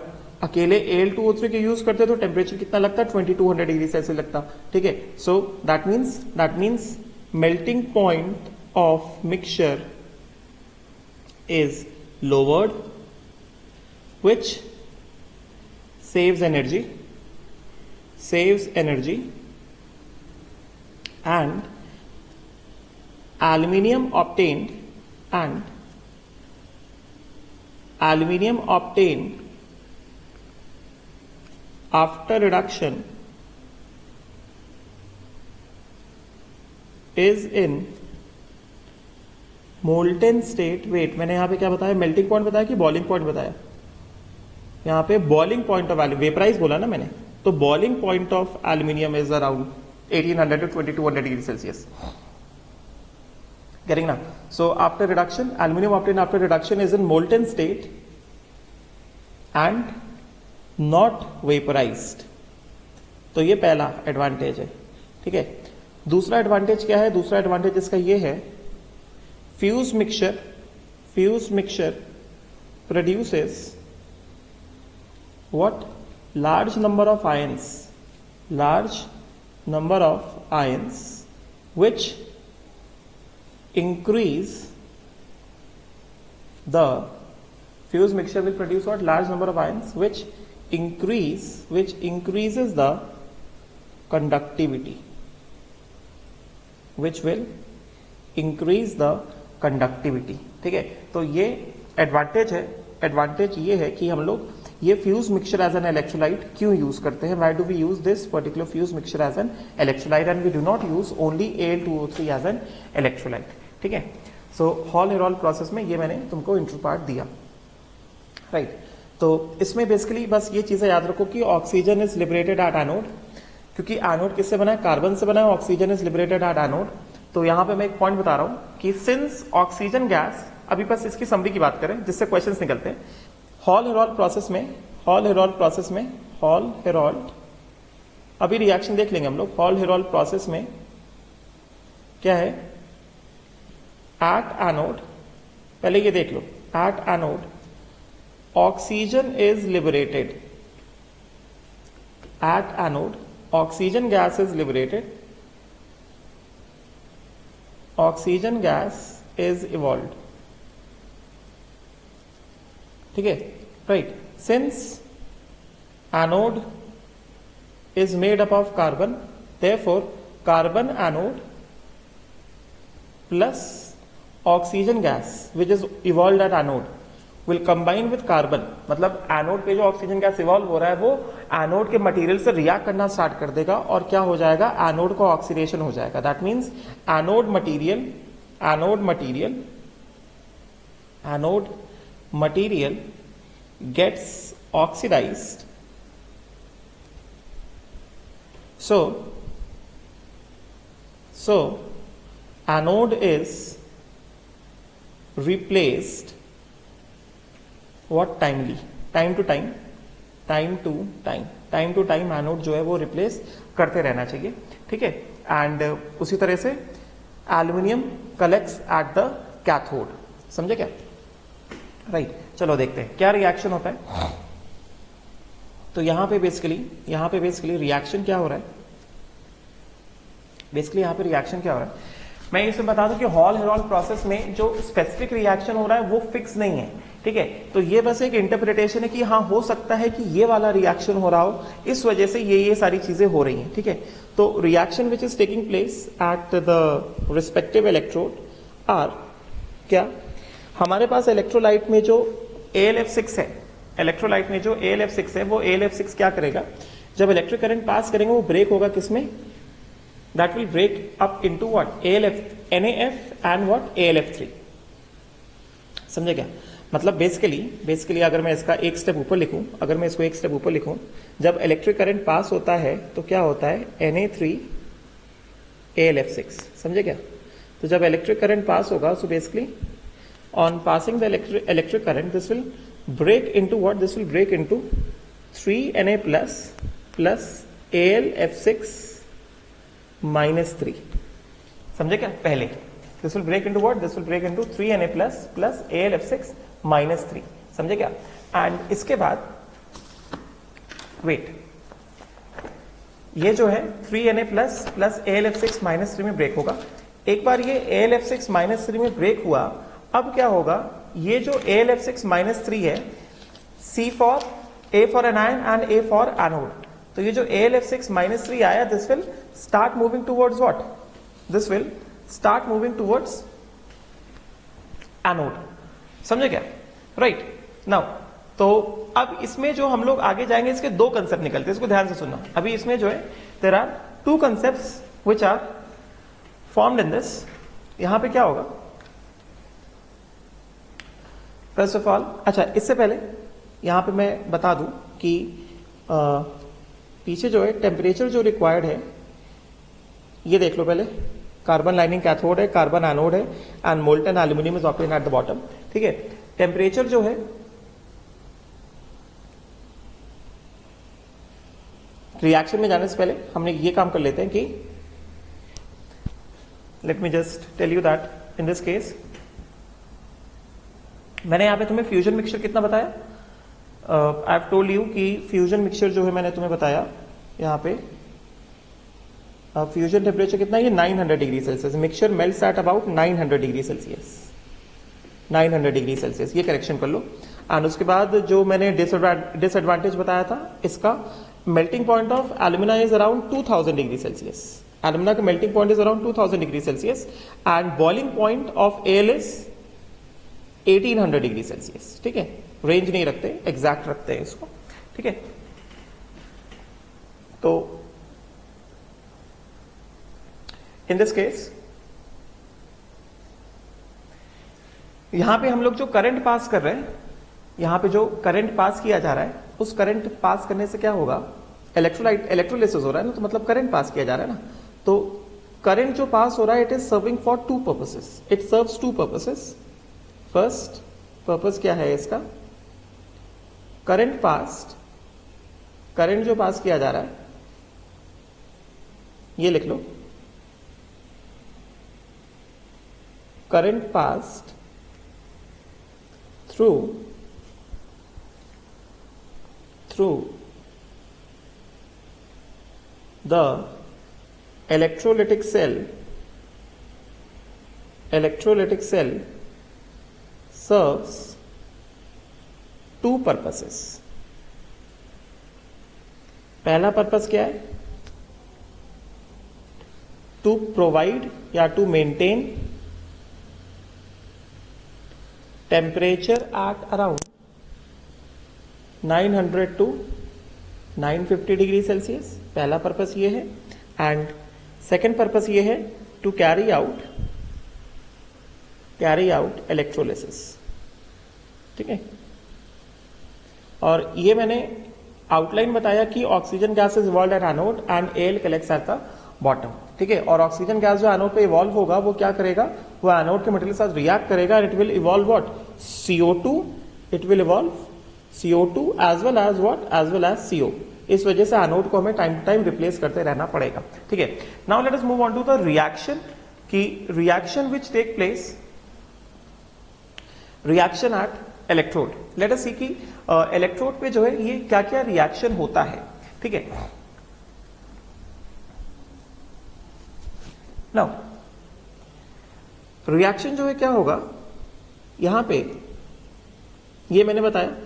अकेले Al2O3 के यूज करते तो टेम्परेचर कितना लगता, 2200 डिग्री सेल्सियस लगता, ठीक है। So that means melting point of mixture is lowered, which saves energy, and aluminium obtained after reduction is in molten state। Wait, मैंने यहां पे क्या बताया, मेल्टिंग पॉइंट बताया कि बॉइलिंग पॉइंट बताया, यहां पे boiling point of aluminium, vaporise बोला ना मैंने, तो boiling point of aluminium is around 1800 to 2200 degree Celsius, getting now? So after reduction, aluminum obtained after reduction is in molten state and not vaporized। तो ये पहला एडवांटेज है, ठीक है। दूसरा एडवांटेज क्या है, दूसरा एडवांटेज इसका ये है, fuse mixture produces what, large number of ions which increase the fused mixture will produce what, large number of ions which increases the conductivity, ठीक है। तो ये एडवांटेज है, एडवांटेज ये है कि हम लोग ये fuse mixture as an electrolyte क्यों यूज करते हैं, why do we use this particular fuse mixture as an electrolyte and we do not use only Al2O3 as an electrolyte, ठीक है। सो हॉल हेरॉल्ड प्रोसेस में ये मैंने तुमको इंट्रो पार्ट दिया, राइट। तो इसमें बेसिकली बस ये चीजें याद रखो कि oxygen is liberated at anode, क्योंकि एनोड किससे बना है, कार्बन से बना है, oxygen is liberated at anode. तो यहां पे मैं एक पॉइंट बता रहा हूं कि सिंस ऑक्सीजन गैस, अभी बस इसकी समरी की बात करें जिससे क्वेश्चंस निकलते हैं, हॉल हेरॉल्ड प्रोसेस में अभी रिएक्शन देख लेंगे हम लोग। हॉल हेरॉल्ड प्रोसेस में क्या है, एट एनोड, पहले ये देख लो, at anode oxygen is liberated, at anode oxygen gas is liberated, oxygen gas is evolved. ठीक है, right? Since anode is made up of carbon, therefore carbon anode plus oxygen gas which is evolved at anode will combine with carbon. मतलब anode पे जो oxygen gas evolve हो रहा है वो anode के मटेरियल से रिएक्ट करना स्टार्ट कर देगा और क्या हो जाएगा, एनोड का ऑक्सीडेशन हो जाएगा. That means anode material gets oxidised. So anode is replaced what timely, time to time anode जो है वो रिप्लेस करते रहना चाहिए. ठीक है, एंड उसी तरह से aluminium collects at the cathode. समझे क्या? राइट. चलो देखते हैं क्या रिएक्शन होता है. तो यहां पे बेसिकली रिएक्शन क्या हो रहा है. बेसिकली यहां पे रिएक्शन क्या हो रहा है, मैं इसमें बता दूं कि हॉल हेरॉल्ड प्रोसेस में जो स्पेसिफिक रिएक्शन हो रहा है वो फिक्स नहीं है. ठीक है, तो ये बस एक इंटरप्रिटेशन है कि हाँ हो सकता है कि ये वाला रिएक्शन हो रहा हो, इस वजह से ये सारी चीजें हो रही हैं. ठीक है, तो reaction which is taking place at the respective electrode are क्या, हमारे पास इलेक्ट्रोलाइट में जो AlF6 है, वो AlF6 क्या करेगा, जब इलेक्ट्रिक करंट पास करेंगे वो ब्रेक होगा किसमें, that will break up into what, NaF and what, AlF3. समझे क्या? मतलब बेसिकली अगर मैं इसका एक स्टेप ऊपर लिखूं, जब इलेक्ट्रिक करंट पास होता है तो क्या होता है, Na3 AlF6. समझे क्या? तो जब इलेक्ट्रिक करंट पास होगा, so basically on passing the electric current this will break into what, this will break into 3Na plus AlF6 -3. समझे क्या? पहले this will break into what, this will break into 3Na plus AlF6 -3. समझे क्या? And इसके बाद wait, ये जो है 3Na प्लस AlF6 -3 में ब्रेक होगा. एक बार ये AlF6 -3 में ब्रेक हुआ, अब क्या होगा, ये जो AlF6 -3 है, A for anion and A for anode, तो ये जो AlF6 -3 आया, this will start moving towards what, this will start moving towards anode. समझे क्या? राइट. नाउ तो अब इसमें जो हम लोग आगे जाएंगे, इसके दो कंसेप्ट निकलते हैं, इसको ध्यान से सुनना. अभी इसमें जो है there are two concepts which are formed in this. यहां पे क्या होगा, फर्स्ट ऑफ ऑल, अच्छा इससे पहले यहां पे मैं बता दूं कि पीछे जो है टेम्परेचर जो रिक्वायर्ड है, ये देख लो पहले, कार्बन लाइनिंग कैथोड है, कार्बन एनोड है, and molten aluminium is operating eight the bottom. ठीक है, टेम्परेचर जो है, रिएक्शन में जाने से पहले हमने ये काम कर लेते हैं कि let me just tell you that in this case, मैंने यहां पे तुम्हें फ्यूजन मिक्सचर कितना बताया, आई हैव टोल्ड यू कि फ्यूजन मिक्सचर जो है मैंने तुम्हें बताया यहां पे फ्यूजन टेम्परेचर कितना है, ये 900 degree Celsius. Mixture melts at about 900 degree Celsius, 900 degree Celsius, ये करेक्शन कर लो. एंड उसके बाद जो मैंने डिसएडवांटेज बताया था, इसका melting point of alumina is around 2000 degree Celsius. Alumina का melting point is around 2000 degree Celsius and boiling point of L is 1800 degree Celsius. ठीक है, रेंज नहीं रखते, एग्जैक्ट रखते हैं इसको. ठीक है, तो इन दिस केस यहां पे हम लोग जो करंट पास कर रहे हैं, यहां पे जो करंट पास किया जा रहा है, उस करंट पास करने से क्या होगा, इलेक्ट्रोलिसिस हो रहा है ना, तो मतलब करंट पास किया जा रहा है ना. तो करंट जो पास हो रहा है, it is serving for to purposes, it serves to purposes. First purpose क्या है इसका, करंट पास्ट, करंट जो पास किया जा रहा है, ये लिख लो, current passed through the electrolytic cell electrolytic cell serves two purposes. पहला पर्पस क्या है? टू प्रोवाइड या to maintain temperature at around 900 to 950 degree Celsius. पहला पर्पस ये है. एंड सेकेंड पर्पस ये है टू कैरी आउट इलेक्ट्रोलिसिस. ठीक है. और ये मैंने आउटलाइन बताया कि oxygen gas is evolve at anode and L collects eight the bottom. ठीक है. और ऑक्सीजन गैस जो एनोड पे इवॉल्व होगा वो क्या करेगा? वो एनोड के मटेरियल के साथ रिएक्ट करेगा and it will evolve what? CO2. It will evolve CO2 as well as what? As well as CO. इस वजह से एनोड को हमें टाइम टू टाइम रिप्लेस करते रहना पड़ेगा. ठीक है. Now let us move on to the reaction. की reaction which take place, reaction at electrode. Let us see कि इलेक्ट्रोड पे जो है ये क्या क्या रिएक्शन होता है. ठीक है. नाउ रिएक्शन जो है क्या होगा यहां पे, ये मैंने बताया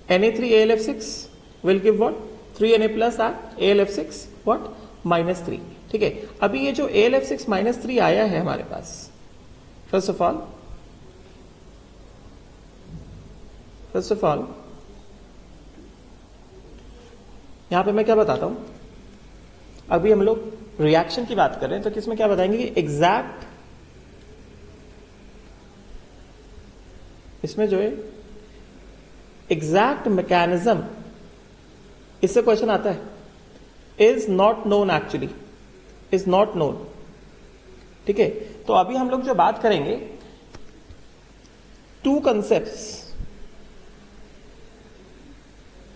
Na3AlF6 will give what? 3Na plus at AlF6 what? -3. ठीक है. अभी ये जो AlF6 -3 आया है हमारे पास, फर्स्ट ऑफ ऑल यहां पे मैं क्या बताता हूं. अभी हम लोग रिएक्शन की बात कर रहे हैं तो किसमें क्या बताएंगे कि एग्जैक्ट इसमें जो है एग्जैक्ट मैकेनिज्म, इससे क्वेश्चन आता है, is not known. Actually is not known. ठीक है. तो अभी हम लोग जो बात करेंगे, two concepts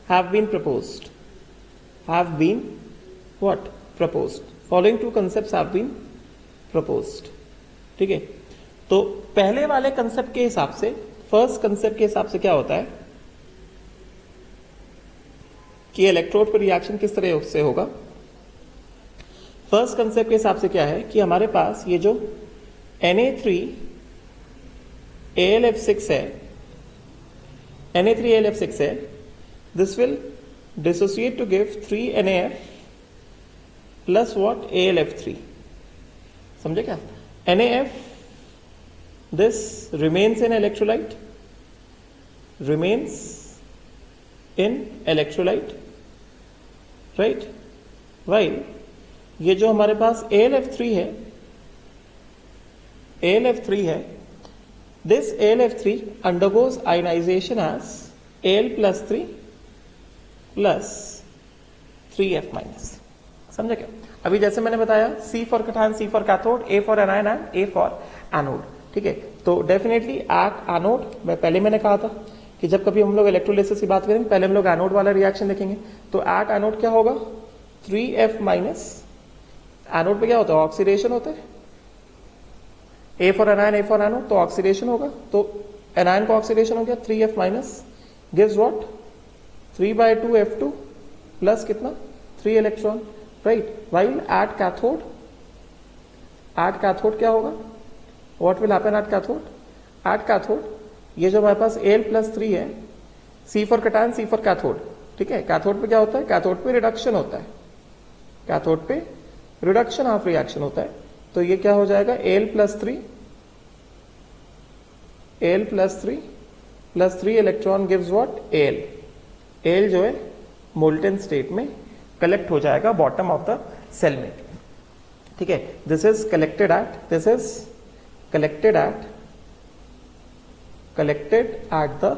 have been proposed. Following two concepts have been proposed. ठीक है. तो पहले वाले कंसेप्ट के हिसाब से, फर्स्ट कंसेप्ट के हिसाब से क्या होता है कि इलेक्ट्रोड पर रिएक्शन किस तरह से होगा. फर्स्ट कंसेप्ट के हिसाब से क्या है कि हमारे पास ये जो Na3AlF6 है, this will dissociate to give 3NaF plus what? AlF3. समझे क्या? NaF, this remains in electrolyte, right? While ये जो हमारे पास AlF3 है, this AlF3 undergoes ionization as Al plus 3 plus 3F minus. समझे क्या? अभी जैसे मैंने बताया C for cation, C for cathode, A for anion and A for anode. ठीक है. तो डेफिनेटली एट एनोड, मैंने कहा था कि जब कभी हम लोग इलेक्ट्रोलिसिस की बात करेंगे पहले हम लोग एनोड वाला रिएक्शन देखेंगे. तो एट एनोड क्या होगा? 3F minus. एनोड पे क्या होता है? ऑक्सीडेशन होता है. A for anion, A for anode, तो ऑक्सीडेशन होगा. तो एनायन को ऑक्सीडेशन हो गया, 3F minus gives what? 3/2 F2 plus कितना? 3 electron. Right. While at cathode क्या होगा? What will happen at cathode? At cathode ये जो हमारे पास Al plus 3 है, C for cation, C for cathode. ठीक है. कैथोड पे क्या होता है? कैथोड पे रिडक्शन होता है. कैथोड पे रिडक्शन ऑफ रिएक्शन होता है. तो ये क्या हो जाएगा? Al plus 3 electron gives what? Al. L जो है मोल्टेन स्टेट में कलेक्ट हो जाएगा बॉटम ऑफ द सेल में. ठीक है. This is collected at the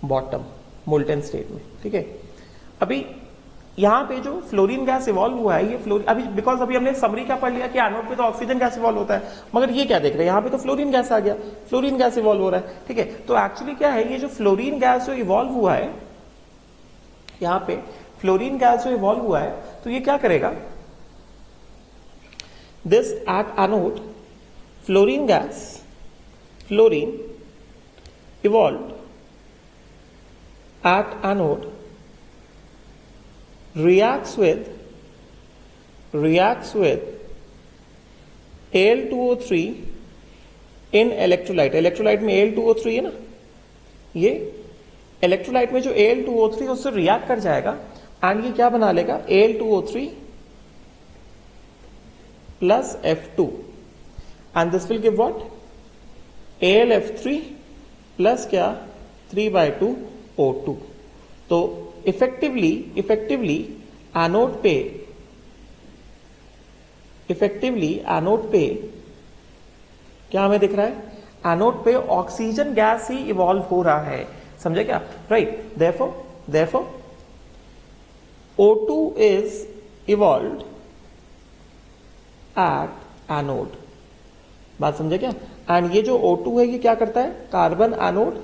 bottom molten state में. ठीक है. अभी यहां पे जो फ्लोरीन गैस इवॉल्व हुआ है, ये अभी बिकॉज अभी हमने समरी क्या पढ़ लिया कि एनोड पे तो ऑक्सीजन गैस इवॉल्व होता है, मगर ये क्या देख रहे हैं यहां पे तो फ्लोरीन गैस आ गया, फ्लोरीन गैस इवॉल्व हो रहा है. ठीक है. तो एक्चुअली क्या है, ये जो फ्लोरीन गैस जो इवॉल्व हुआ है, यहां पे फ्लोरीन गैस जो इवॉल्व हुआ है, तो ये क्या करेगा? This at anode fluorine evolve at anode reacts with Al2O3 in electrolyte, electrolyte में Al2O3 है ना, ये इलेक्ट्रोलाइट में जो Al2O3 उससे रिएक्ट कर जाएगा एंड ये क्या बना लेगा, Al2O3 plus F2 and this will give what, AlF3 plus क्या 3/2 O2। तो इफेक्टिवली एनोड पे क्या हमें दिख रहा है, एनोड पे ऑक्सीजन गैस ही इवॉल्व हो रहा है, समझे क्या, right. Therefore O2 is evolved eight anode, बात समझे क्या। एंड ये जो O2 है ये क्या करता है, कार्बन एनोड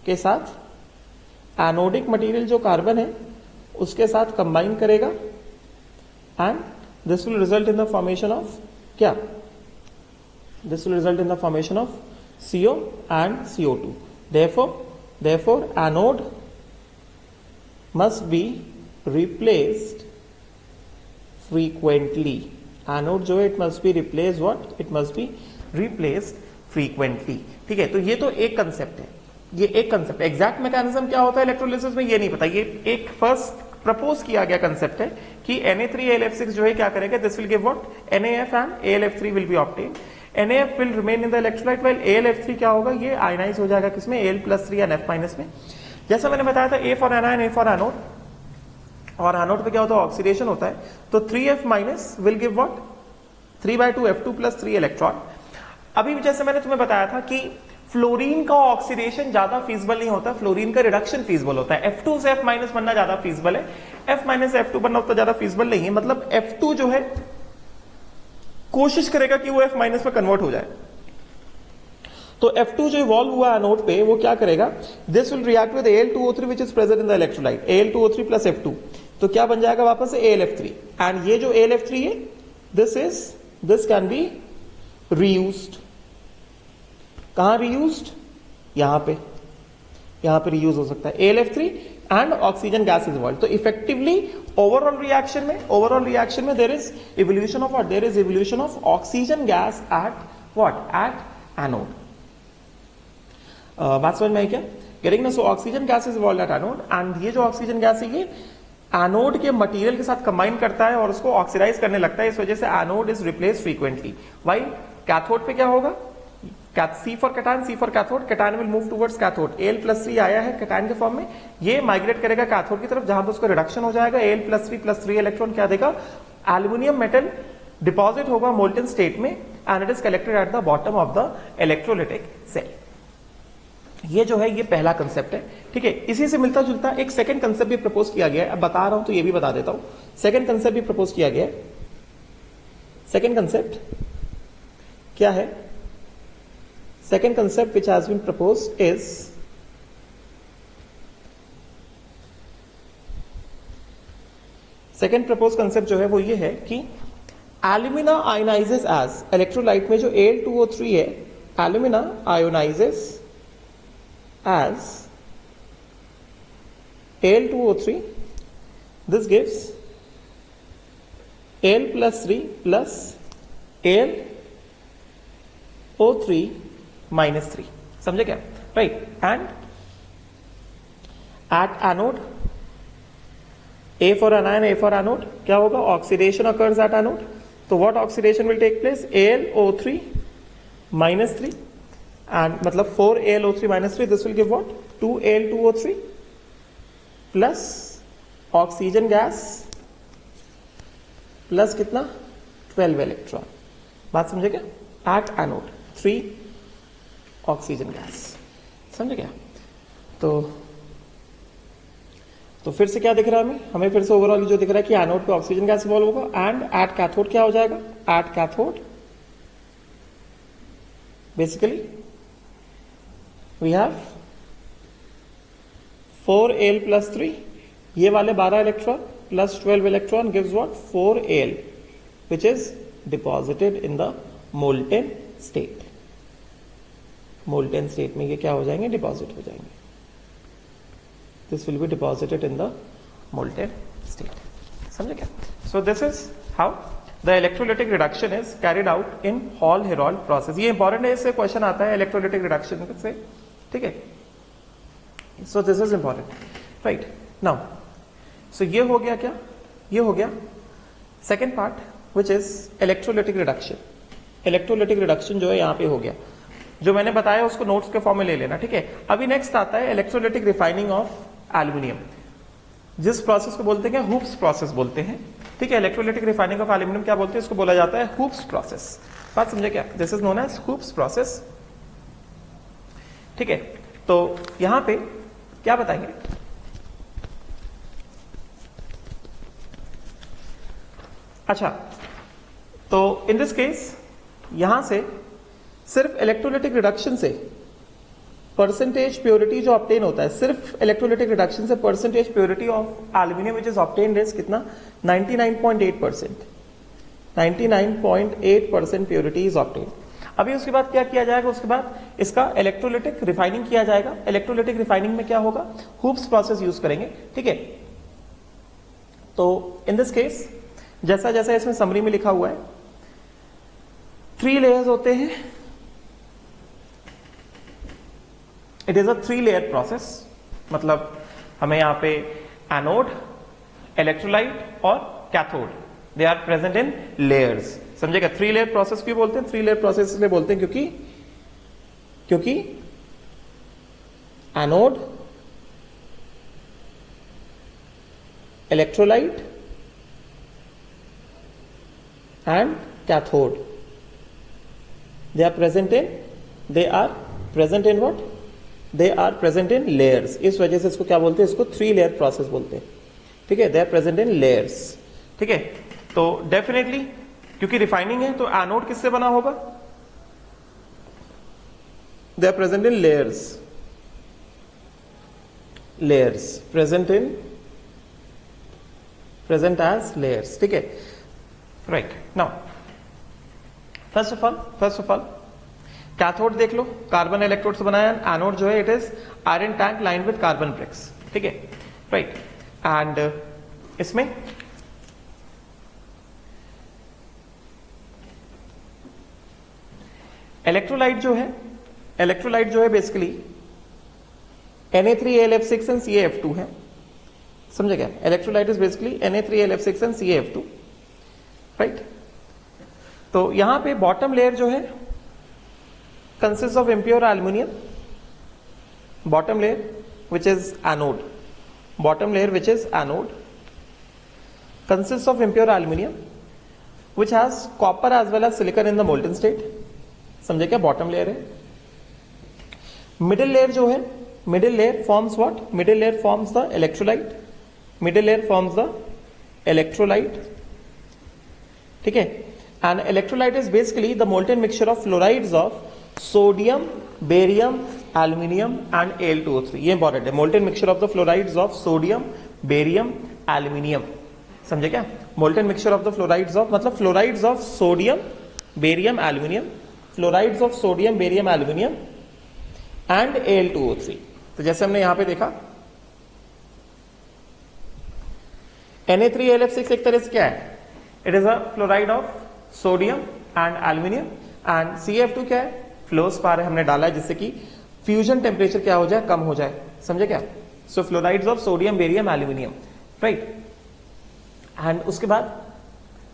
के साथ, एनोडिक मटेरियल जो कार्बन है उसके साथ कंबाइन करेगा and this will result in the formation of क्या, this will result in the formation of CO and CO2. Therefore anode must be replaced frequently. Anode जो है it must be replaced what, it must be replaced frequently. ठीक है, तो ये तो एक concept है, ये एक कंसेप्ट। एग्जैक्ट मैकेनिज्म क्या होता है इलेक्ट्रोलिसिस में ये नहीं पता, ये एक फर्स्ट प्रपोज किया गया कंसेप्ट है कि Na3AlF6 जो है क्या करेगा, this will give what, NaF and AlF3 will be obtained. NaF will remain in the electrolyte while AlF3 क्या होगा, ये आयनाइज हो जाएगा किसमें, Al+3 and F- में। जैसा मैंने बताया था A for anion A for anode, और एनोड पे क्या होता है, ऑक्सीडेशन होता है, तो 3F- will give what, 3/2 F2 plus 3 electron. अभी जैसे मैंने तुम्हें बताया था कि फ्लोरीन का ऑक्सीडेशन ज्यादा फीजिबल नहीं होता, फ्लोरीन का रिडक्शन फीजिबल होता है, F2 से F- बनना ज्यादा फीजिबल है, F- से F2 बनना उतना ज्यादा फीजिबल नहीं है। मतलब F2 जो है कोशिश करेगा कि वो F- में कन्वर्ट हो जाए, तो F2 जो इवॉल्व हुआ एनोड पे वो क्या करेगा, this will react with Al2O3 which is present in the electrolyte, Al2O3 plus F2, तो क्या बन जाएगा वापस से AlF3, एंड ये जो AlF3 है दिस कैन बी रीयूज्ड, कहां रीयूज्ड, यहां पे रीयूज हो सकता है AlF3 and oxygen gas is evolve. तो इफेक्टिवली ओवरऑल रिएक्शन में there is evolution of what, there is evolution of oxygen gas at what, at anode. बात समझ में आई क्या, गेटिंग ना, so oxygen gas is evolve at anode and ये जो ऑक्सीजन गैस है ये एनोड के मटेरियल के साथ कंबाइन करता है और उसको ऑक्सीडाइज करने लगता है, इस वजह से anode is replace frequently. Why cathode पे क्या होगा, C for cation, C for cathode, cation will move towards cathode, Al+3 आया है cation के फॉर्म में, ये माइग्रेट करेगा कैथोड की तरफ जहां पर उसको रिडक्शन हो जाएगा, Al+3 इलेक्ट्रॉन क्या देगा, एल्यूमिनियम मेटल डिपॉजिट होगा मोल्टन स्टेट में and it is collected at the bottom of the electrolytic cell. ये जो है ये पहला कंसेप्ट है, ठीक है। इसी से मिलता जुलता एक सेकंड कंसेप्ट भी प्रपोज किया गया है, अब बता रहा हूं तो ये भी बता देता हूं, सेकंड कंसेप्ट भी प्रपोज किया गया है। सेकंड कंसेप्ट क्या है, second concept which has been proposed is second proposed concept जो है वो ये है कि alumina ionizes as, इलेक्ट्रोलाइट में जो Al2O3 है, alumina ionizes as Al2O3, this gives Al+3 plus Al O3 -3, समझे क्या, right. And at anode A for anion A for anode क्या होगा, ऑक्सीडेशन occurs at anode, तो what oxidation will take place, AlO3 -3 and मतलब 4AlO3 -3, this will give what, 2Al2O3 plus oxygen gas plus कितना 12 electron, बात समझे क्या, at anode 3 oxygen gas, समझे क्या। तो फिर से क्या दिख रहा है हमें फिर से ओवरऑल जो दिख रहा है कि एनोड पे ऑक्सीजन गैस इवॉल्व होगा एंड एट कैथोड क्या हो जाएगा, at cathode basically we have 4Al+3, ये वाले 12 electron plus 12 electron gives what, 4Al which is deposited in the molten state. Molten state में ये क्या हो जाएंगे, डिपॉजिट हो जाएंगे, this will be deposited in the molten state, समझे क्या। So this is how the electrolytic reduction is carried out in Hall Heroult process. ये इंपॉर्टेंट है, इससे क्वेश्चन आता है इलेक्ट्रोलिटिक रिडक्शन से, ठीक है। So this is important, right. Now so ये हो गया क्या, ये हो गया second part which is electrolytic reduction. Electrolytic reduction जो है यहां पे हो गया, जो मैंने बताया उसको नोट्स के फॉर्म में ले लेना, ठीक है। अभी नेक्स्ट आता है इलेक्ट्रोलिटिक रिफाइनिंग ऑफ एल्यूमिनियम, जिस प्रोसेस को बोलते हैं हुप्स प्रोसेस बोलते हैं, ठीक है। इलेक्ट्रोलिटिक रिफाइनिंग ऑफ एल्यूमिनियम क्या बोलते हैं, इसको बोला जाता है हुप्स प्रोसेस। बात समझे क्या, this is known as Hoopes process, ठीक है। तो यहां पे क्या बताएंगे, अच्छा तो इन दिस केस यहां से सिर्फ इलेक्ट्रोलिटिक रिडक्शन से परसेंटेज प्योरिटी जो ऑब्टेन होता है, सिर्फ इलेक्ट्रोलिटिक रिडक्शन से percentage purity of aluminium which is obtained is कितना 99.8%। 99.8% प्योरिटी इज ऑब्टेन्ड। अभी उसके बाद क्या किया जाएगा, उसके बाद इसका इलेक्ट्रोलिटिक रिफाइनिंग किया जाएगा। इलेक्ट्रोलिटिक रिफाइनिंग में क्या होगा, हुप्स प्रोसेस यूज करेंगे, ठीक है। तो इन दिस केस जैसा जैसा इसमें समरी में लिखा हुआ है 3 लेयर्स होते हैं, it is a 3 layer process. मतलब हमें यहां पे एनोड, इलेक्ट्रोलाइट और cathode, they are present in layers, समझेगा। 3 लेयर प्रोसेस क्यों बोलते हैं, 3 लेयर प्रोसेस इसलिए बोलते हैं क्योंकि anode, electrolyte and cathode, they are present in what, they are present in layers। इस वजह से इसको क्या बोलते हैं, इसको 3 लेयर प्रोसेस बोलते हैं, ठीक है। they are present in layers, ठीक है। तो डेफिनेटली क्योंकि रिफाइनिंग है तो एनोड किससे बना होगा, they are present in layers present as layers, ठीक है, right. Now first of all cathode देख लो, कार्बन इलेक्ट्रोड से बनाया। एनोड जो है it is iron tank line with carbon bricks, ठीक है, राइट। एंड इसमें इलेक्ट्रोलाइट जो है बेसिकली Na3AlF6 एंड CaF2 है, समझे क्या। Electrolyte is basically Na3AlF6 and CaF2, right. तो यहां पे बॉटम लेयर जो है consist of impure aluminium, bottom layer which is anode, consists of impure aluminium which has copper as well as silicon in the molten state, समझे क्या, bottom layer है। Middle layer जो है, middle layer forms what, middle layer forms the electrolyte, ठीक है। And electrolyte is basically the molten mixture of fluorides of sodium, barium, aluminium and Al2O3। ये important है, molten mixture of the fluorides of sodium, barium, aluminium, समझे क्या। Molten mixture of the fluorides of, मतलब fluorides of sodium, barium, aluminium, fluorides of sodium, barium, aluminium and Al2O3। तो जैसे हमने यहां पे देखा Na3AlF6 एक तरह से क्या है, it is a fluoride of sodium and aluminium, and CaF2 क्या है, फ्लोस्पार है, हमने डाला है जिससे कि फ्यूजन टेम्परेचर क्या हो जाए, कम हो जाए, समझे क्या। So fluorides of sodium, barium, aluminium, right. And उसके बाद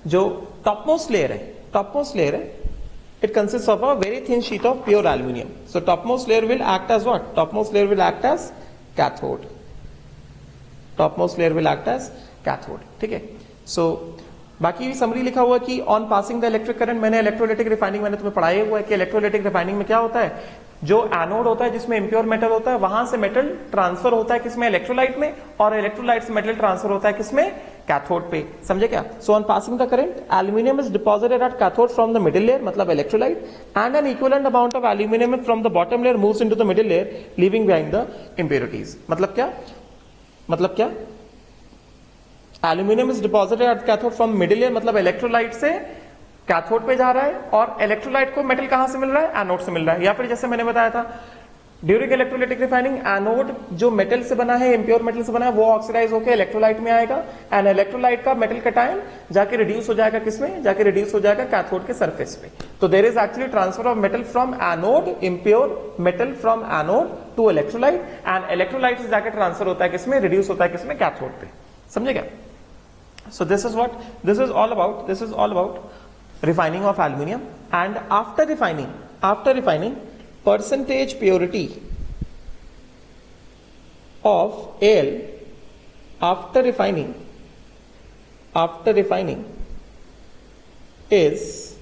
जो टॉपमोस्ट लेयर है it consists of a very thin sheet of pure aluminium. So topmost layer will act as what, topmost layer will act as cathode, ठीक है। सो बाकी summary लिखा हुआ कि on passing the electric current, मैंने electrolytic refining मैंने तुम्हें पढ़ाया हुआ है कि इलेक्ट्रोलिटिक रिफाइनिंग में क्या होता है, जो एनोड होता है जिसमें इम्प्योर मेटल होता है, वहां से मेटल ट्रांसफर होता है किसमें, इलेक्ट्रोलाइट में, और इलेक्ट्रोलाइट से मेटल ट्रांसफर होता है किसमें, कैथोड पे, समझे क्या। So on passing the current aluminium is deposited at cathode from the middle layer, मतलब electrolyte, and an equivalent amount of aluminium from the bottom layer moves into the middle layer leaving behind the impurities. मतलब क्या, aluminium is deposited at cathode from middle layer, मतलब electrolyte से cathode पे जा रहा है, और इलेक्ट्रोलाइट को मेटल कहां से मिल रहा है, एनोड से मिल रहा है। या फिर जैसे मैंने बताया था ड्यूरिंग इलेक्ट्रोलाइटिक रिफाइनिंग एनोड जो मेटल से बना है, इम्प्योर मेटल से बना है, वो ऑक्सीडाइज होकर इलेक्ट्रोलाइट में आएगा एंड इलेक्ट्रोलाइट का मेटल कटायन जाके रिड्यूस हो जाएगा किसमें, जाके रिड्यूस हो जाएगा कैथोड के सरफेस पे। तो there is actually transfer of metal from anode, impure metal from anode to electrolyte and electrolyte से जाके ट्रांसफर होता है किसमें, रिड्यूस होता है किसमें, कैथोड पे। समझे क्या? So this is what this is all about. This is all about refining of aluminium. And after refining, percentage purity of Al after refining is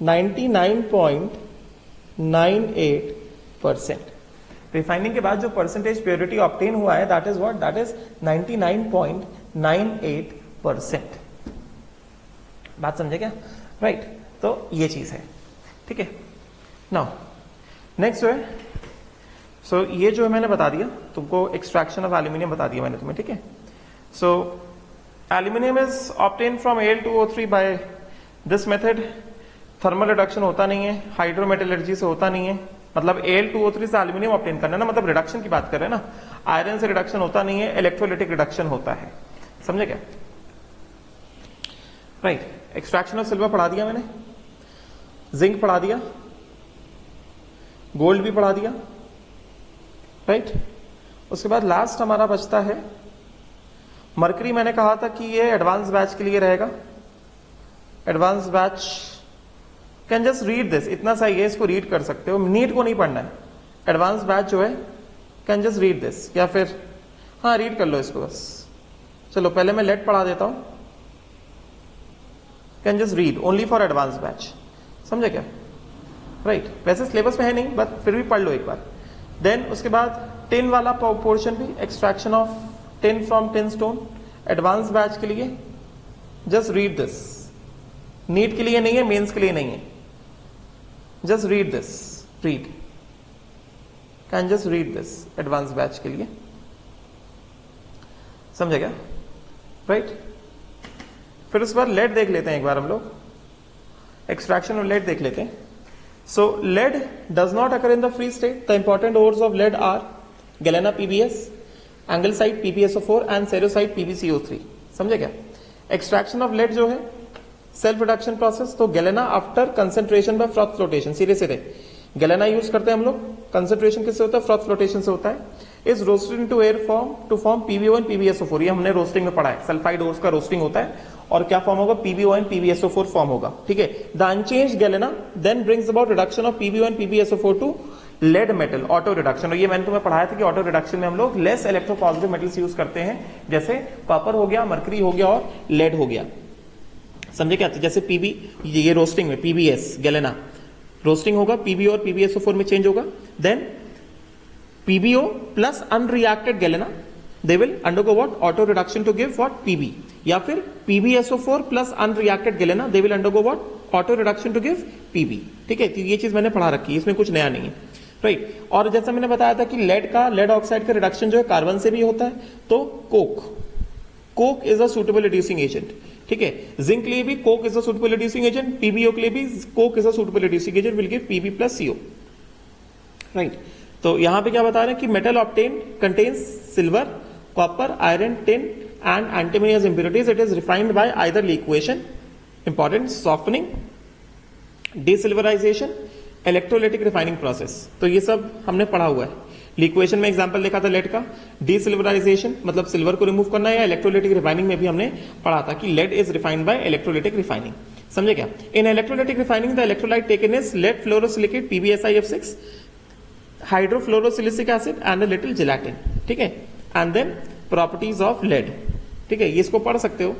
99.98%. Refining के बाद जो परसेंटेज प्योरिटी ऑब्टेन हुआ है that is what, that is 99.98%। बात समझे क्या? Right तो ये चीज है, ठीक है। नाउ नेक्स्ट जो है, सो ये जो है मैंने बता दिया तुमको, एक्सट्रैक्शन ऑफ एल्यूमिनियम बता दिया मैंने तुम्हें, ठीक है। So aluminium is obtain from Al2O3 by this method. Thermal reduction होता नहीं है, हाइड्रोमेटलर्जी से होता नहीं है, मतलब Al2O3 से एल्यूमिनियम ऑब्टेन करना ना, मतलब रिडक्शन की बात कर रहे हैं ना, आयरन से रिडक्शन होता नहीं है, इलेक्ट्रोलाइटिक रिडक्शन होता है। समझे क्या? राइट। एक्सट्रैक्शन ऑफ सिल्वर पढ़ा दिया मैंने, जिंक पढ़ा दिया, गोल्ड भी पढ़ा दिया, राइट। उसके बाद लास्ट हमारा बचता है मरकरी। मैंने कहा था कि ये एडवांस बैच के लिए रहेगा। Advance batch can just read this, इतना सा ही है, इसको रीड कर सकते हो, नीट को नहीं पढ़ना है। एडवांस बैच जो है कैन जस्ट रीड दिस, या फिर हाँ रीड कर लो इसको बस। चलो पहले मैं लेट पढ़ा देता हूं, can just read only for advance batch. समझे क्या? राइट। वैसे सिलेबस में है नहीं, बट फिर भी पढ़ लो एक बार। देन उसके बाद टिन वाला पोर्शन भी, extraction of tin from tin stone, advance batch के लिए जस्ट रीड दिस। नीट के लिए नहीं है, मेंस के लिए नहीं है, just read this, read, can just read this advance batch के लिए। समझे क्या? राइट। फिर उसके बाद लेड देख लेते हैं एक बार हम लोग, एक्सट्रैक्शन ऑफ लेड देख लेते हैं। So lead does not occur in the free state. The important ores of lead are galena PbS, anglesite PbSO4 and cerussite PbCO3। समझे क्या? एक्सट्रैक्शन ऑफ लेड जो है सेल्फ रिडक्शन प्रोसेस, तो galena after concentration by froth flotation, सीधे सीधे galena use करते हैं हम लोग। कंसंट्रेशन किससे होता है? फ्रॉथ फ्लोटेशन से होता है। Is roasted into air form to form PbO and PbSO4। ये हमने रोस्टिंग में पढ़ा है, सल्फाइड ओर्स का रोस्टिंग होता है और क्या फॉर्म होगा? PbO and PbSO4 फॉर्म होगा, ठीक है। The unchanged galena then brings about reduction of PbO and PbSO4 to lead metal, auto reduction. और ये मैंने तुम्हें पढ़ाया था कि ऑटो रिडक्शन में हम लोग लेस इलेक्ट्रोपॉजिटिव मेटल्स यूज करते हैं, जैसे कॉपर हो गया, मरकरी हो गया और लेड हो गया। समझे क्या? जैसे PB, ये रोस्टिंग में PbS गैलेना रोस्टिंग होगा, PbO और PbSO4 में चेंज होगा। Then PbO plus unreacted galena, they will undergo what? Auto reduction to give what? PB। या फिर PbSO4 plus unreacted galena, they will undergo what? Auto reduction to give PB। ठीक है, तो ये चीज मैंने पढ़ा रखी है, इसमें कुछ नया नहीं है, राइट। और जैसा मैंने बताया था कि लेड ऑक्साइड का रिडक्शन जो है कार्बन से भी होता है, तो coke is a suitable reducing agent, ठीक है। जिंक के लिए भी coke is a suitable reducing agent, PbO के लिए भी coke is a suitable reducing agent, will give PB plus CO, right. तो यहां पे क्या बता रहे हैं कि metal obtain contains silver, copper, iron, tin and antimony as impurities. It is refined by either liquation, important, softening, desilverization, electrolytic refining process. तो ये सब हमने पढ़ा हुआ है। लिक्वेशन में एग्जांपल देखा था लेड का, डिसिल्वराइजेशन मतलब सिल्वर को रिमूव करना, या इलेक्ट्रोलाइटिक रिफाइनिंग में भी हमने पढ़ा था कि lead is refined by electrolytic refining. समझे क्या? In electrolytic refining the electrolyte taken is lead fluorosilicate PbSiF6, hydrofluorosilicic acid and a little gelatin, ठीक है। And then properties of lead, ठीक है, ये इसको पढ़ सकते हो।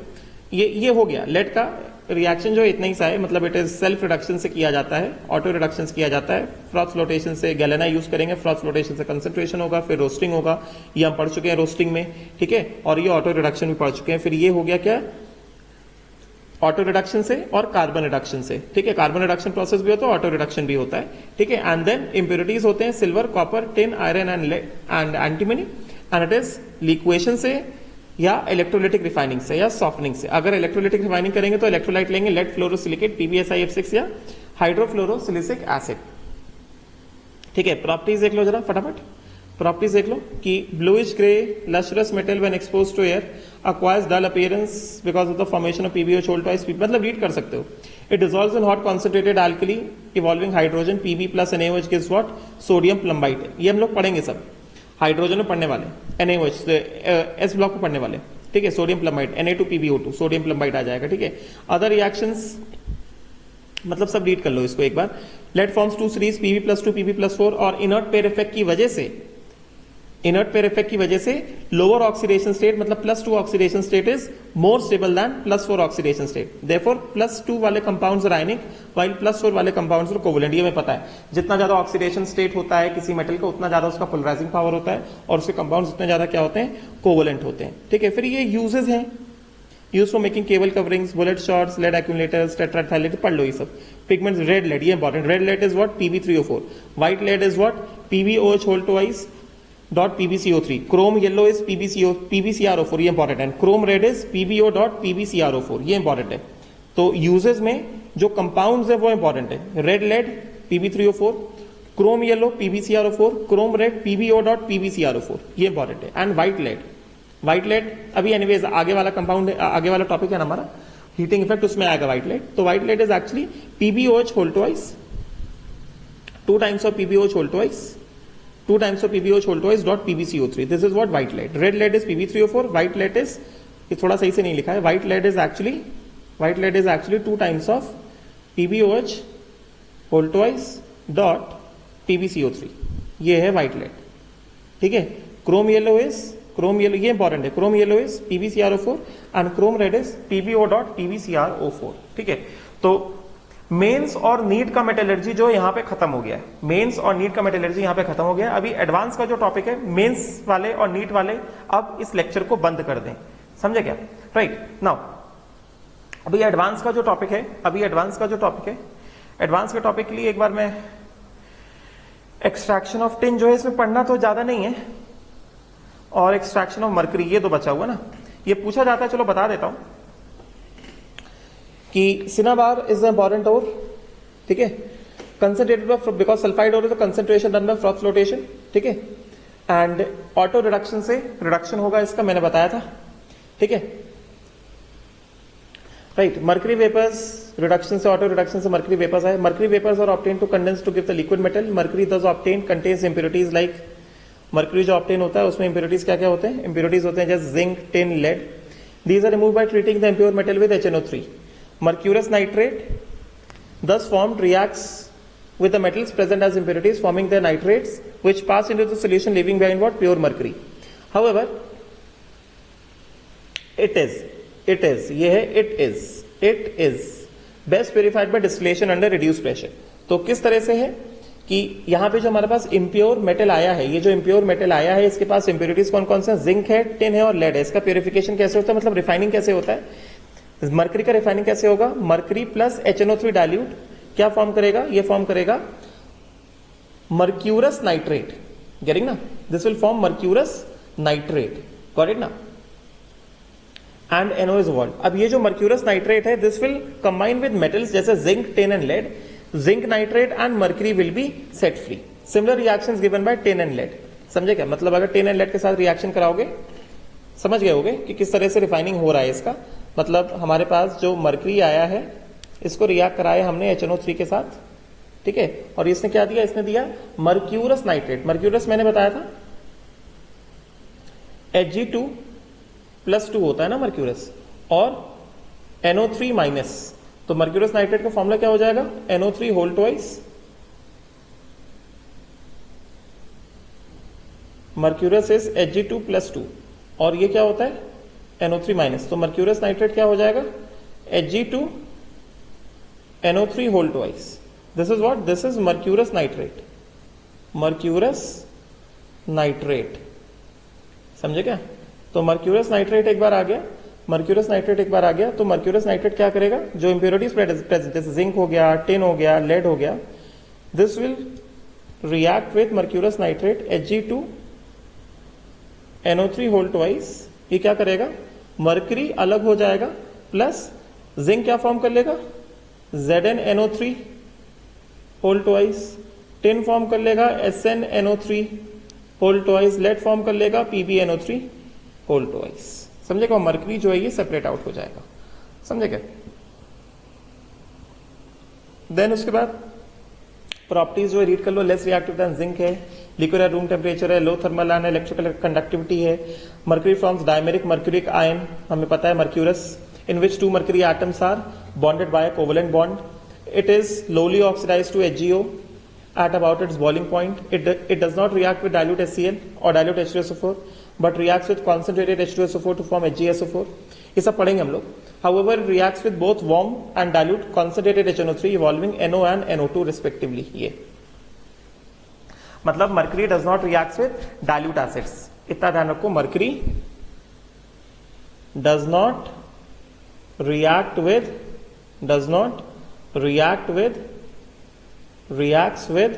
ये हो गया लेड का रिएक्शन जो इतना ही सा है, मतलब इट इज सेल्फ रिडक्शन से किया जाता है, ऑटो रिडक्शन से किया जाता है, फ्रॉथ फ्लोटेशन से गैलेना यूज करेंगे, फ्रॉथ फ्लोटेशन से कंसंट्रेशन होगा, फिर रोस्टिंग होगा, ये हम पढ़ चुके हैं रोस्टिंग में, ठीक है। और ये ऑटो रिडक्शन भी पढ़ चुके हैं। फिर ये हो गया क्या? ऑटो रिडक्शन से और कार्बन रिडक्शन से, ठीक है। कार्बन रिडक्शन प्रोसेस भी होता है, ऑटो रिडक्शन भी होता है, ठीक है। एंड देन इंप्योरिटीज होते हैं silver, copper, tin, iron and antimony, and it is liquation से या इलेक्ट्रोलाइटिक रिफाइनिंग से या सॉफ्टनिंग से। अगर इलेक्ट्रोलाइटिक रिफाइनिंग करेंगे तो इलेक्ट्रोलाइट लेंगे, लेड फ्लोरोसिलिकेट PbSiF6 या हाइड्रोफ्लोरोसिलिसिक एसिड, ठीक है, प्रॉपर्टीज देख लो जरा फटाफट, प्रॉपर्टीज देख लो कि bluish grey lustrous metal when exposed to air acquires dull appearance because of the formation of PbOH whole twice P, मतलब रीड कर सकते हो. It dissolves in hot concentrated alkali evolving hydrogen Pb plus NaOH gives what? Sodium plumbite. ये हम लोग पढ़ेंगे सब, hydrogen में पढ़ने वाले, NaOH एस ब्लॉक में पढ़ने वाले, ठीक है. सोडियम प्लम्बाइट Na2PbO2 सोडियम प्लम्बाइट आ जाएगा, ठीक है. अदर रिएक्शंस मतलब सब रीड कर लो इसको एक बार. Lead forms two series Pb+2 Pb+4 और इनर्ट पेयर इफेक्ट की वजह से, इनर्ट पेयर इफेक्ट की वजह से लोअर ऑक्सीडेशन स्टेट मतलब +2 oxidation state is more stable then +4 oxidation state. Therefore +2 वाले कंपाउंड्स आर आयनिक व्हाइल +4 वाले कंपाउंड्स आर कोवेलेंट. ये हमें पता है, जितना ज्यादा ऑक्सीडेशन स्टेट होता है किसी मेटल का उतना ज्यादा उसका पोलराइजिंग पावर होता है और उसके कंपाउंड्स उतने ज्यादा क्या होते हैं, कोवेलेंट होते हैं, ठीक है. फिर ये यूजेस हैं, use for making cable coverings, bullet shots, lead accumulators, tetraethyl, पढ़ लो ये सब. पिगमेंट्स, रेड लेड, ये important. Red lead is what? Pb3O4. White lead is what? PbOH whole twice dot PbCO3. Chrome yellow is PbCrO4, ये important है. Chrome red is PbO dot PbCrO4, ये important है. तो यूजेस में जो compounds है वो इंपॉर्टेंट है. Red lead Pb3O4, chrome yellow PbCrO4, chrome red PbO dot PbCrO4, ये इंपॉर्टेंट है. And white lead, white lead अभी एनीवेज आगे वाला कंपाउंड, आगे वाला टॉपिक है ना हमारा हीटिंग इफेक्ट, उसमें आएगा व्हाइट लेड. तो white lead is actually PbOH whole twice, 2 times of PbOH whole twice, 2 times of PbOH whole twice dot PbCO3. This is what white lead. Red lead is Pb3O4. White lead is, ये थोड़ा सही से नहीं लिखा है, white lead is actually 2 times of PbOH whole twice dot PbCO3. ये है white lead, ठीक है. क्रोम येलो ये इंपॉर्टेंट है. Chrome yellow is PbCrO4 and Chrome red is PbO dot PbCrO4, ठीक है. तो मेंस और नीट का मेटलर्जी जो यहां पे खत्म हो गया है, मेंस और नीट का मेटलर्जी यहां पे खत्म हो गया है. अभी एडवांस का जो टॉपिक है, मेंस वाले और नीट वाले अब इस लेक्चर को बंद कर दें, समझे क्या? राइट नाउ अभी एडवांस का जो टॉपिक है, एडवांस के टॉपिक के लिए एक बार मैं एक्सट्रैक्शन ऑफ टिन जो है इसमें पढ़ना तो ज्यादा नहीं है, और एक्सट्रैक्शन ऑफ मर्करी ये तो बचा हुआ ना. ये पूछा जाता है, चलो बता देता हूं कि cinnabar is the important ore, ठीक है. Concentrated because sulphide ore is the concentration done by froth flotation, ठीक है. एंड ऑटो रिडक्शन से रिडक्शन होगा इसका, मैंने बताया था, ठीक है. राइट, मर्करी वेपर्स रिडक्शन से, ऑटो रिडक्शन से मर्करी वेपर्स आए. Mercury vapours are obtain to condense to give the liquid metal. Mercury thus obtain contains impurities like, mercury जो ऑब्टेन होता है उसमें इंप्योरिटीज क्या क्या होते हैं? इंप्योरिटीज होते हैं जैसे zinc, tin, lead. These are remove by treating the impure metal with HNO3. Mercurous nitrate thus formed reacts with the metals present as impurities, forming their nitrates which pass into the solution leaving behind what? Pure mercury. However, it is best purified by distillation under reduced pressure. तो किस तरह से है कि यहां पे जो हमारे पास इम्प्योर मेटल आया है, ये जो इम्प्योर मेटल आया है इसके पास इंप्योरिटीज कौन कौन से? जिंक है, टिन है और लेड है. इसका प्योरिफिकेशन कैसे होता है, मतलब रिफाइनिंग कैसे होता है? मर्करी का रिफाइनिंग कैसे होगा? मर्करी प्लस HNO3 डाइल्यूट क्या फॉर्म करेगा? ये फॉर्म करेगा मर्क्यूरस नाइट्रेट. गेटिंग ना? This will form mercurous nitrate. Got it ना? And NO is evolved. अब ये जो मर्क्यूरस नाइट्रेट है this will combine with metals जैसे zinc, tin and lead. Zinc nitrate and mercury will be set free. Similar reactions given by tin and lead. समझे क्या? मतलब अगर टिन एंड लेड के साथ रिएक्शन कराओगे, समझ गए होगे कि किस तरह से रिफाइनिंग हो रहा है इसका. मतलब हमारे पास जो मर्करी आया है इसको रिएक्ट कराया हमने HNO3 के साथ, ठीक है. और इसने क्या दिया? इसने दिया मर्क्यूरस नाइट्रेट. मर्क्यूरस मैंने बताया था Hg2+2 होता है ना मर्क्यूरस, और NO3 माइनस. तो मर्क्यूरस नाइट्रेट का फॉर्मूला क्या हो जाएगा? NO3 whole twice mercurous is Hg2+2, और ये क्या होता है? NO3 minus. तो मर्क्यूरस नाइट्रेट क्या हो जाएगा? Hg2NO3 whole twice. This is what? This is mercurous nitrate. Mercurous nitrate, समझे क्या? तो मर्क्यूरस नाइट्रेट एक बार आ गया, तो मर्क्यूरस नाइट्रेट क्या करेगा? जो इंप्योरिटीज प्रेजेंट जैसे जिंक हो गया, टिन हो गया, लेड हो गया, this will react with mercurous nitrate Hg2NO3 whole twice. ये क्या करेगा? मर्करी अलग हो जाएगा, प्लस जिंक क्या फॉर्म कर लेगा? ZnNO3 whole twice tin form कर लेगा SnNO3 whole twice, lead form कर लेगा PbNO3 होल ट्वाइस। समझेगा? मर्करी जो है ये सेपरेट आउट हो जाएगा। समझे क्या? देन उसके बाद प्रॉपर्टीज जो रीड कर लो, लेस रिएक्टिव देन जिंक है, लिक्विड रूम टेम्परेचर है, low thermal and electrical conductivity है, mercury forms dimeric mercuric ion, हमें पता है mercurous, in which 2 mercury atoms are bonded by a covalent bond. It is lowly oxidized to HgO at about its boiling point. It does not react with dilute HCl or dilute H2SO4 but reacts with concentrated H2SO4 to form HgSO4. ये सब पढ़ेंगे हम लोग। However, it reacts with both warm and dilute concentrated HNO3 evolving NO and NO2 respectively. ये मतलब mercury does not react with dilute acids. इतना ध्यान रखो, mercury does not reacts with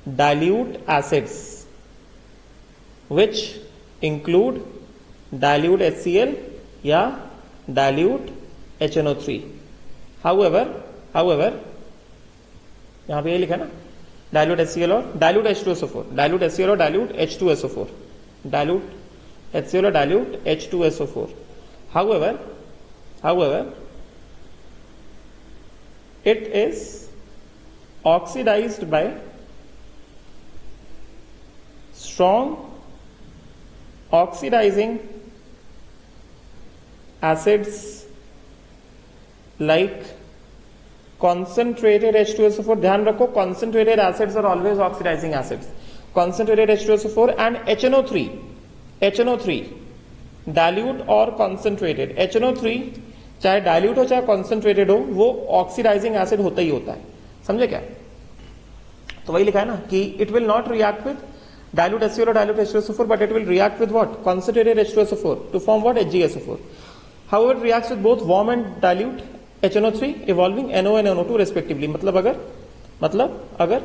dilute acids which include dilute HCl या dilute HNO3. however यहां पे ये लिखा ना dilute HCl और dilute H2SO4, dilute HCl और dilute H2SO4, dilute HCl और dilute H2SO4. however it is oxidized by strong oxidizing acids like concentrated H2SO4. ध्यान रखो, concentrated acids are always oxidizing acids. Concentrated H2SO4 and HNO3 dilute और concentrated. HNO3 चाहे dilute हो चाहे concentrated हो, वो oxidizing acid होता ही होता है। समझे क्या? तो वही लिखा है ना कि it will not react with dilute HCl और dilute H2SO4 but it will react with what? Concentrated H2SO4 to form what? HgSO4. However it reacts with both warm and dilute HNO3 evolving NO and NO2 respectively. मतलब अगर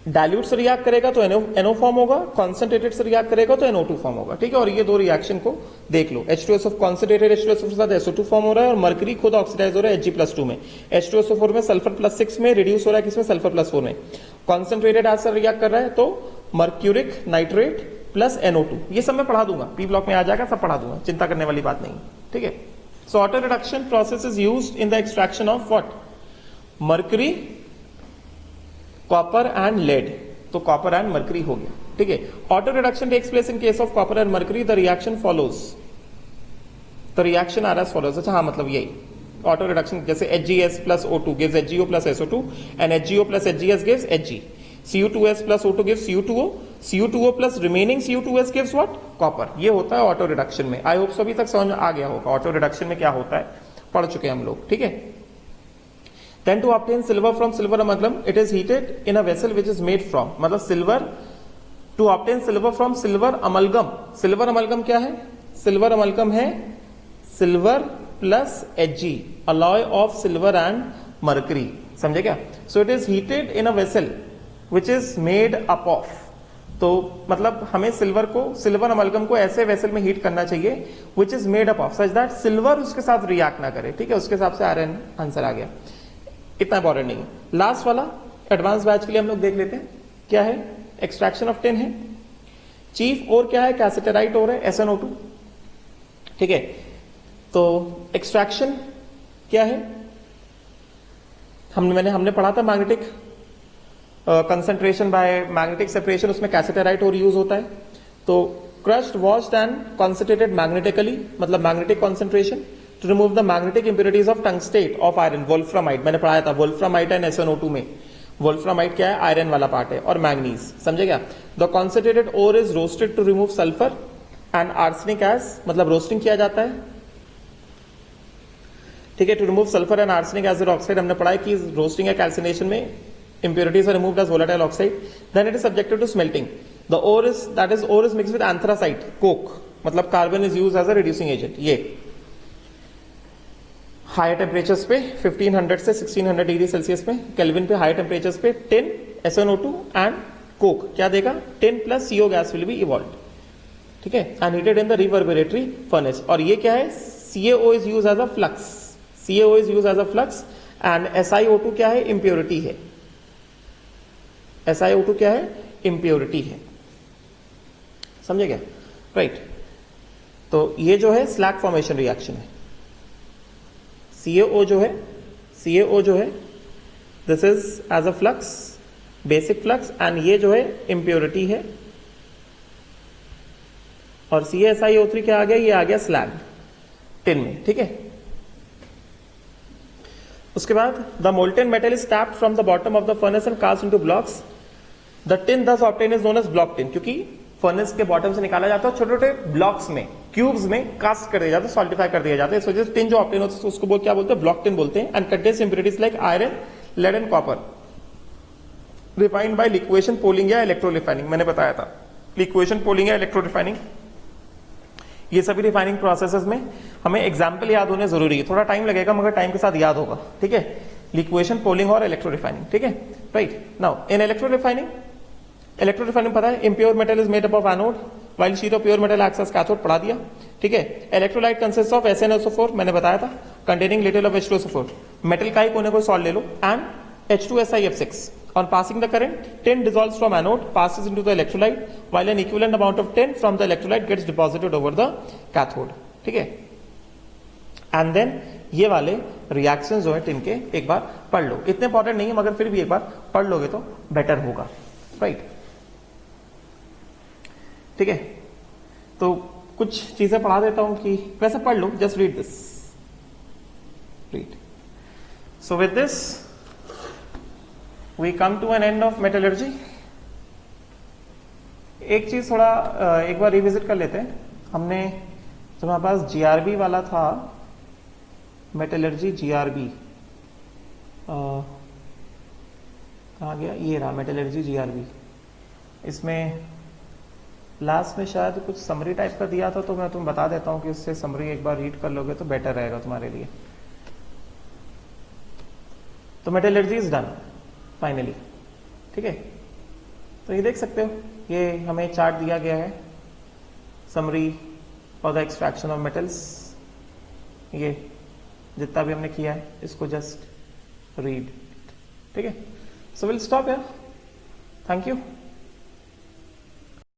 dilute से react करेगा तो NO form होगा, concentrated से react करेगा तो NO2 form होगा। ठीक है? और ये दो रिएक्शन को देख लो, H2SO कॉन्सेंट्रेटेड H2SO4 के साथ SO2 फॉर्म हो रहा है और मर्करी खुद ऑक्सीडाइज हो रहा है Hg+2 में। H2SO4 में सल्फर +6 में रिड्यूस हो रहा है, किसमें? सल्फर +4 में। कॉन्सेंट्रेटेड एसिड रिएक्ट कर रहा है तो मर्क्यूरिक नाइट्रेट प्लस NO2। ये सब मैं पढ़ा दूंगा, पी ब्लॉक में आ जाएगा, सब पढ़ा दूंगा, चिंता करने वाली बात नहीं। ठीक है? So auto reduction process is used in the extraction of what? Mercury, copper and lead. तो कॉपर एंड मर्करी हो गया। ठीक है? Auto reduction takes place in case of copper and mercury, the reaction follows, the reaction are as follows. अच्छा हाँ, मतलब यही auto reduction, जैसे HgS plus O2 gives HgO plus SO2 and HgO plus HgS gives Hg, Cu2S plus O2 gives Cu2O, Cu2O plus remaining Cu2S gives what? Copper. ये होता है auto reduction में। I hope so अभी तक समझ आ गया होगा ऑटो रिडक्शन में क्या होता है, पढ़ चुके हैं हम लोग। ठीक है? Then to obtain silver from silver amalgam, it is heated in a vessel which is made from, मतलब silver, to obtain silver from silver amalgam. Silver amalgam क्या है? Silver amalgam है silver plus Hg, alloy of silver and mercury. समझे क्या? So it is heated in a vessel which is made up of. तो मतलब हमें silver amalgam को ऐसे वेसल में हीट करना चाहिए which is made up of such that silver उसके साथ रिएक्ट ना करे। ठीक है? उसके हिसाब से आयरन आंसर आ गया। इतना इंपॉर्टेंट नहीं है। लास्ट वाला एडवांस बैच के लिए हम लोग देख लेते हैं क्या है। एक्सट्रैक्शन ऑफ टिन है। चीफ और क्या है? कैसेटेराइट और है SnO2। ठीक है? तो एक्सट्रैक्शन क्या है? हमने पढ़ा था magnetic concentration by magnetic separation, उसमें कैसेटेराइट और यूज होता है। तो crushed, washed and concentrated magnetically, मतलब magnetic concentration to remove the magnetic impurities of tungstate of iron, wolframite मैंने पढ़ाया था। वोल्फ्रामाइट एंड SnO2 में वोल्फ्रामाइट क्या है? आयरन वाला पार्ट है, और मैंगनीज। समझे क्या? The concentrated ore is roasted to remove sulphur and arsenic as, मतलब रोस्टिंग किया जाता है। ठीक है? To remove sulphur and arsenic as oxide, हमने पढ़ा है कि रोस्टिंग या कैल्सिनेशन में impurities are removed as volatile oxide, then it is subjected to smelting. The ore is mixed with anthracite, coke, मतलब carbon is use as a reducing agent. ये higher temperatures पे 1500 से 1600 डिग्री सेल्सियस पे, Kelvin पे higher temperatures पे tin, SnO2 and coke क्या देगा? Tin plus CO gas will be evolve. ठीक है? And heated in the reverberatory furnace. और ये क्या है? CaO is use as a flux, CaO is use as a flux and SiO2 क्या है? इम्प्योरिटी है। SiO2 क्या है? इम्प्योरिटी है। समझे क्या? राइट। तो ये जो है स्लैग फॉर्मेशन रिएक्शन है। CaO जो है this is as a flux, basic flux, and ये जो है इम्प्योरिटी है, और CaSiO3 क्या आ गया? ये आ गया स्लैग टिन में। ठीक है। उसके बाद the molten metal is tapped from the bottom of the furnace and cast into blocks. The tin thus obtained is known as block tin, क्योंकि फर्नेस के बॉटम से निकाला जाता है, छोटे छोटे ब्लॉक्स में, क्यूब्स में कास्ट कर दिया जाता है, सॉल्टिफाई कर दिया जाता है। इस वजह से टिन जो ऑब्टेन होता है उसको क्या बोलते हैं? ब्लॉक टिन बोलते हैं। And contains impurities like iron, lead and copper, refined by liquation, poling या इलेक्ट्रो रिफाइनिंग। मैंने बताया था लिक्वेशन, पोलिंग या इलेक्ट्रो रिफाइनिंग, ये सभी रिफाइनिंग प्रोसेसेस में हमें एग्जाम्पल याद होने जरूरी है। थोड़ा टाइम लगेगा मगर टाइम के साथ याद होगा। ठीक है। लिक्वेशन, पोलिंग और इलेक्ट्रो रिफाइनिंग। ठीक है। Right. Now in electro refining पता है impure metal is made up of anode while sheet of pure metal acts as cathode, पढ़ा दिया। ठीक है। इलेक्ट्रोलाइट कंसिस्ट ऑफ SnSO4, मैंने बताया था, containing little of H2SO4। Metal का ही कोने को सॉल्ट ले लो, and H2SiF6। On passing the current, tin dissolves from anode, passes into the electrolyte, while an equivalent amount of tin from the electrolyte gets deposited over the cathode. ठीक है। And then ये वाले reaction जो है tin के एक बार पढ़ लो, इतने इंपॉर्टेंट नहीं है मगर फिर भी एक बार पढ़ लोगे तो बेटर होगा। राइट। ठीक है। तो कुछ चीजें पढ़ा देता हूं कि वैसे पढ़ लो, just read this, read. So with this we come to an end of metallurgy। एक चीज थोड़ा एक बार रिविजिट कर लेते हैं। हमने जो हमारे पास GRB वाला था, मेटलर्जी GRB, कहाँ गया? ये रहा मेटलर्जी GRB। इसमें लास्ट में शायद कुछ समरी टाइप का दिया था, तो मैं तुम्हें बता देता हूं कि उससे समरी एक बार रीड कर लोगे तो बेटर रहेगा तुम्हारे लिए। तो मेटलर्जी इज डन फाइनली। ठीक है। तो ये देख सकते हो, ये हमें चार्ट दिया गया है, summary for the extraction of metals. ये जितना भी हमने किया है इसको जस्ट रीड। ठीक है। So will stop here. Thank you.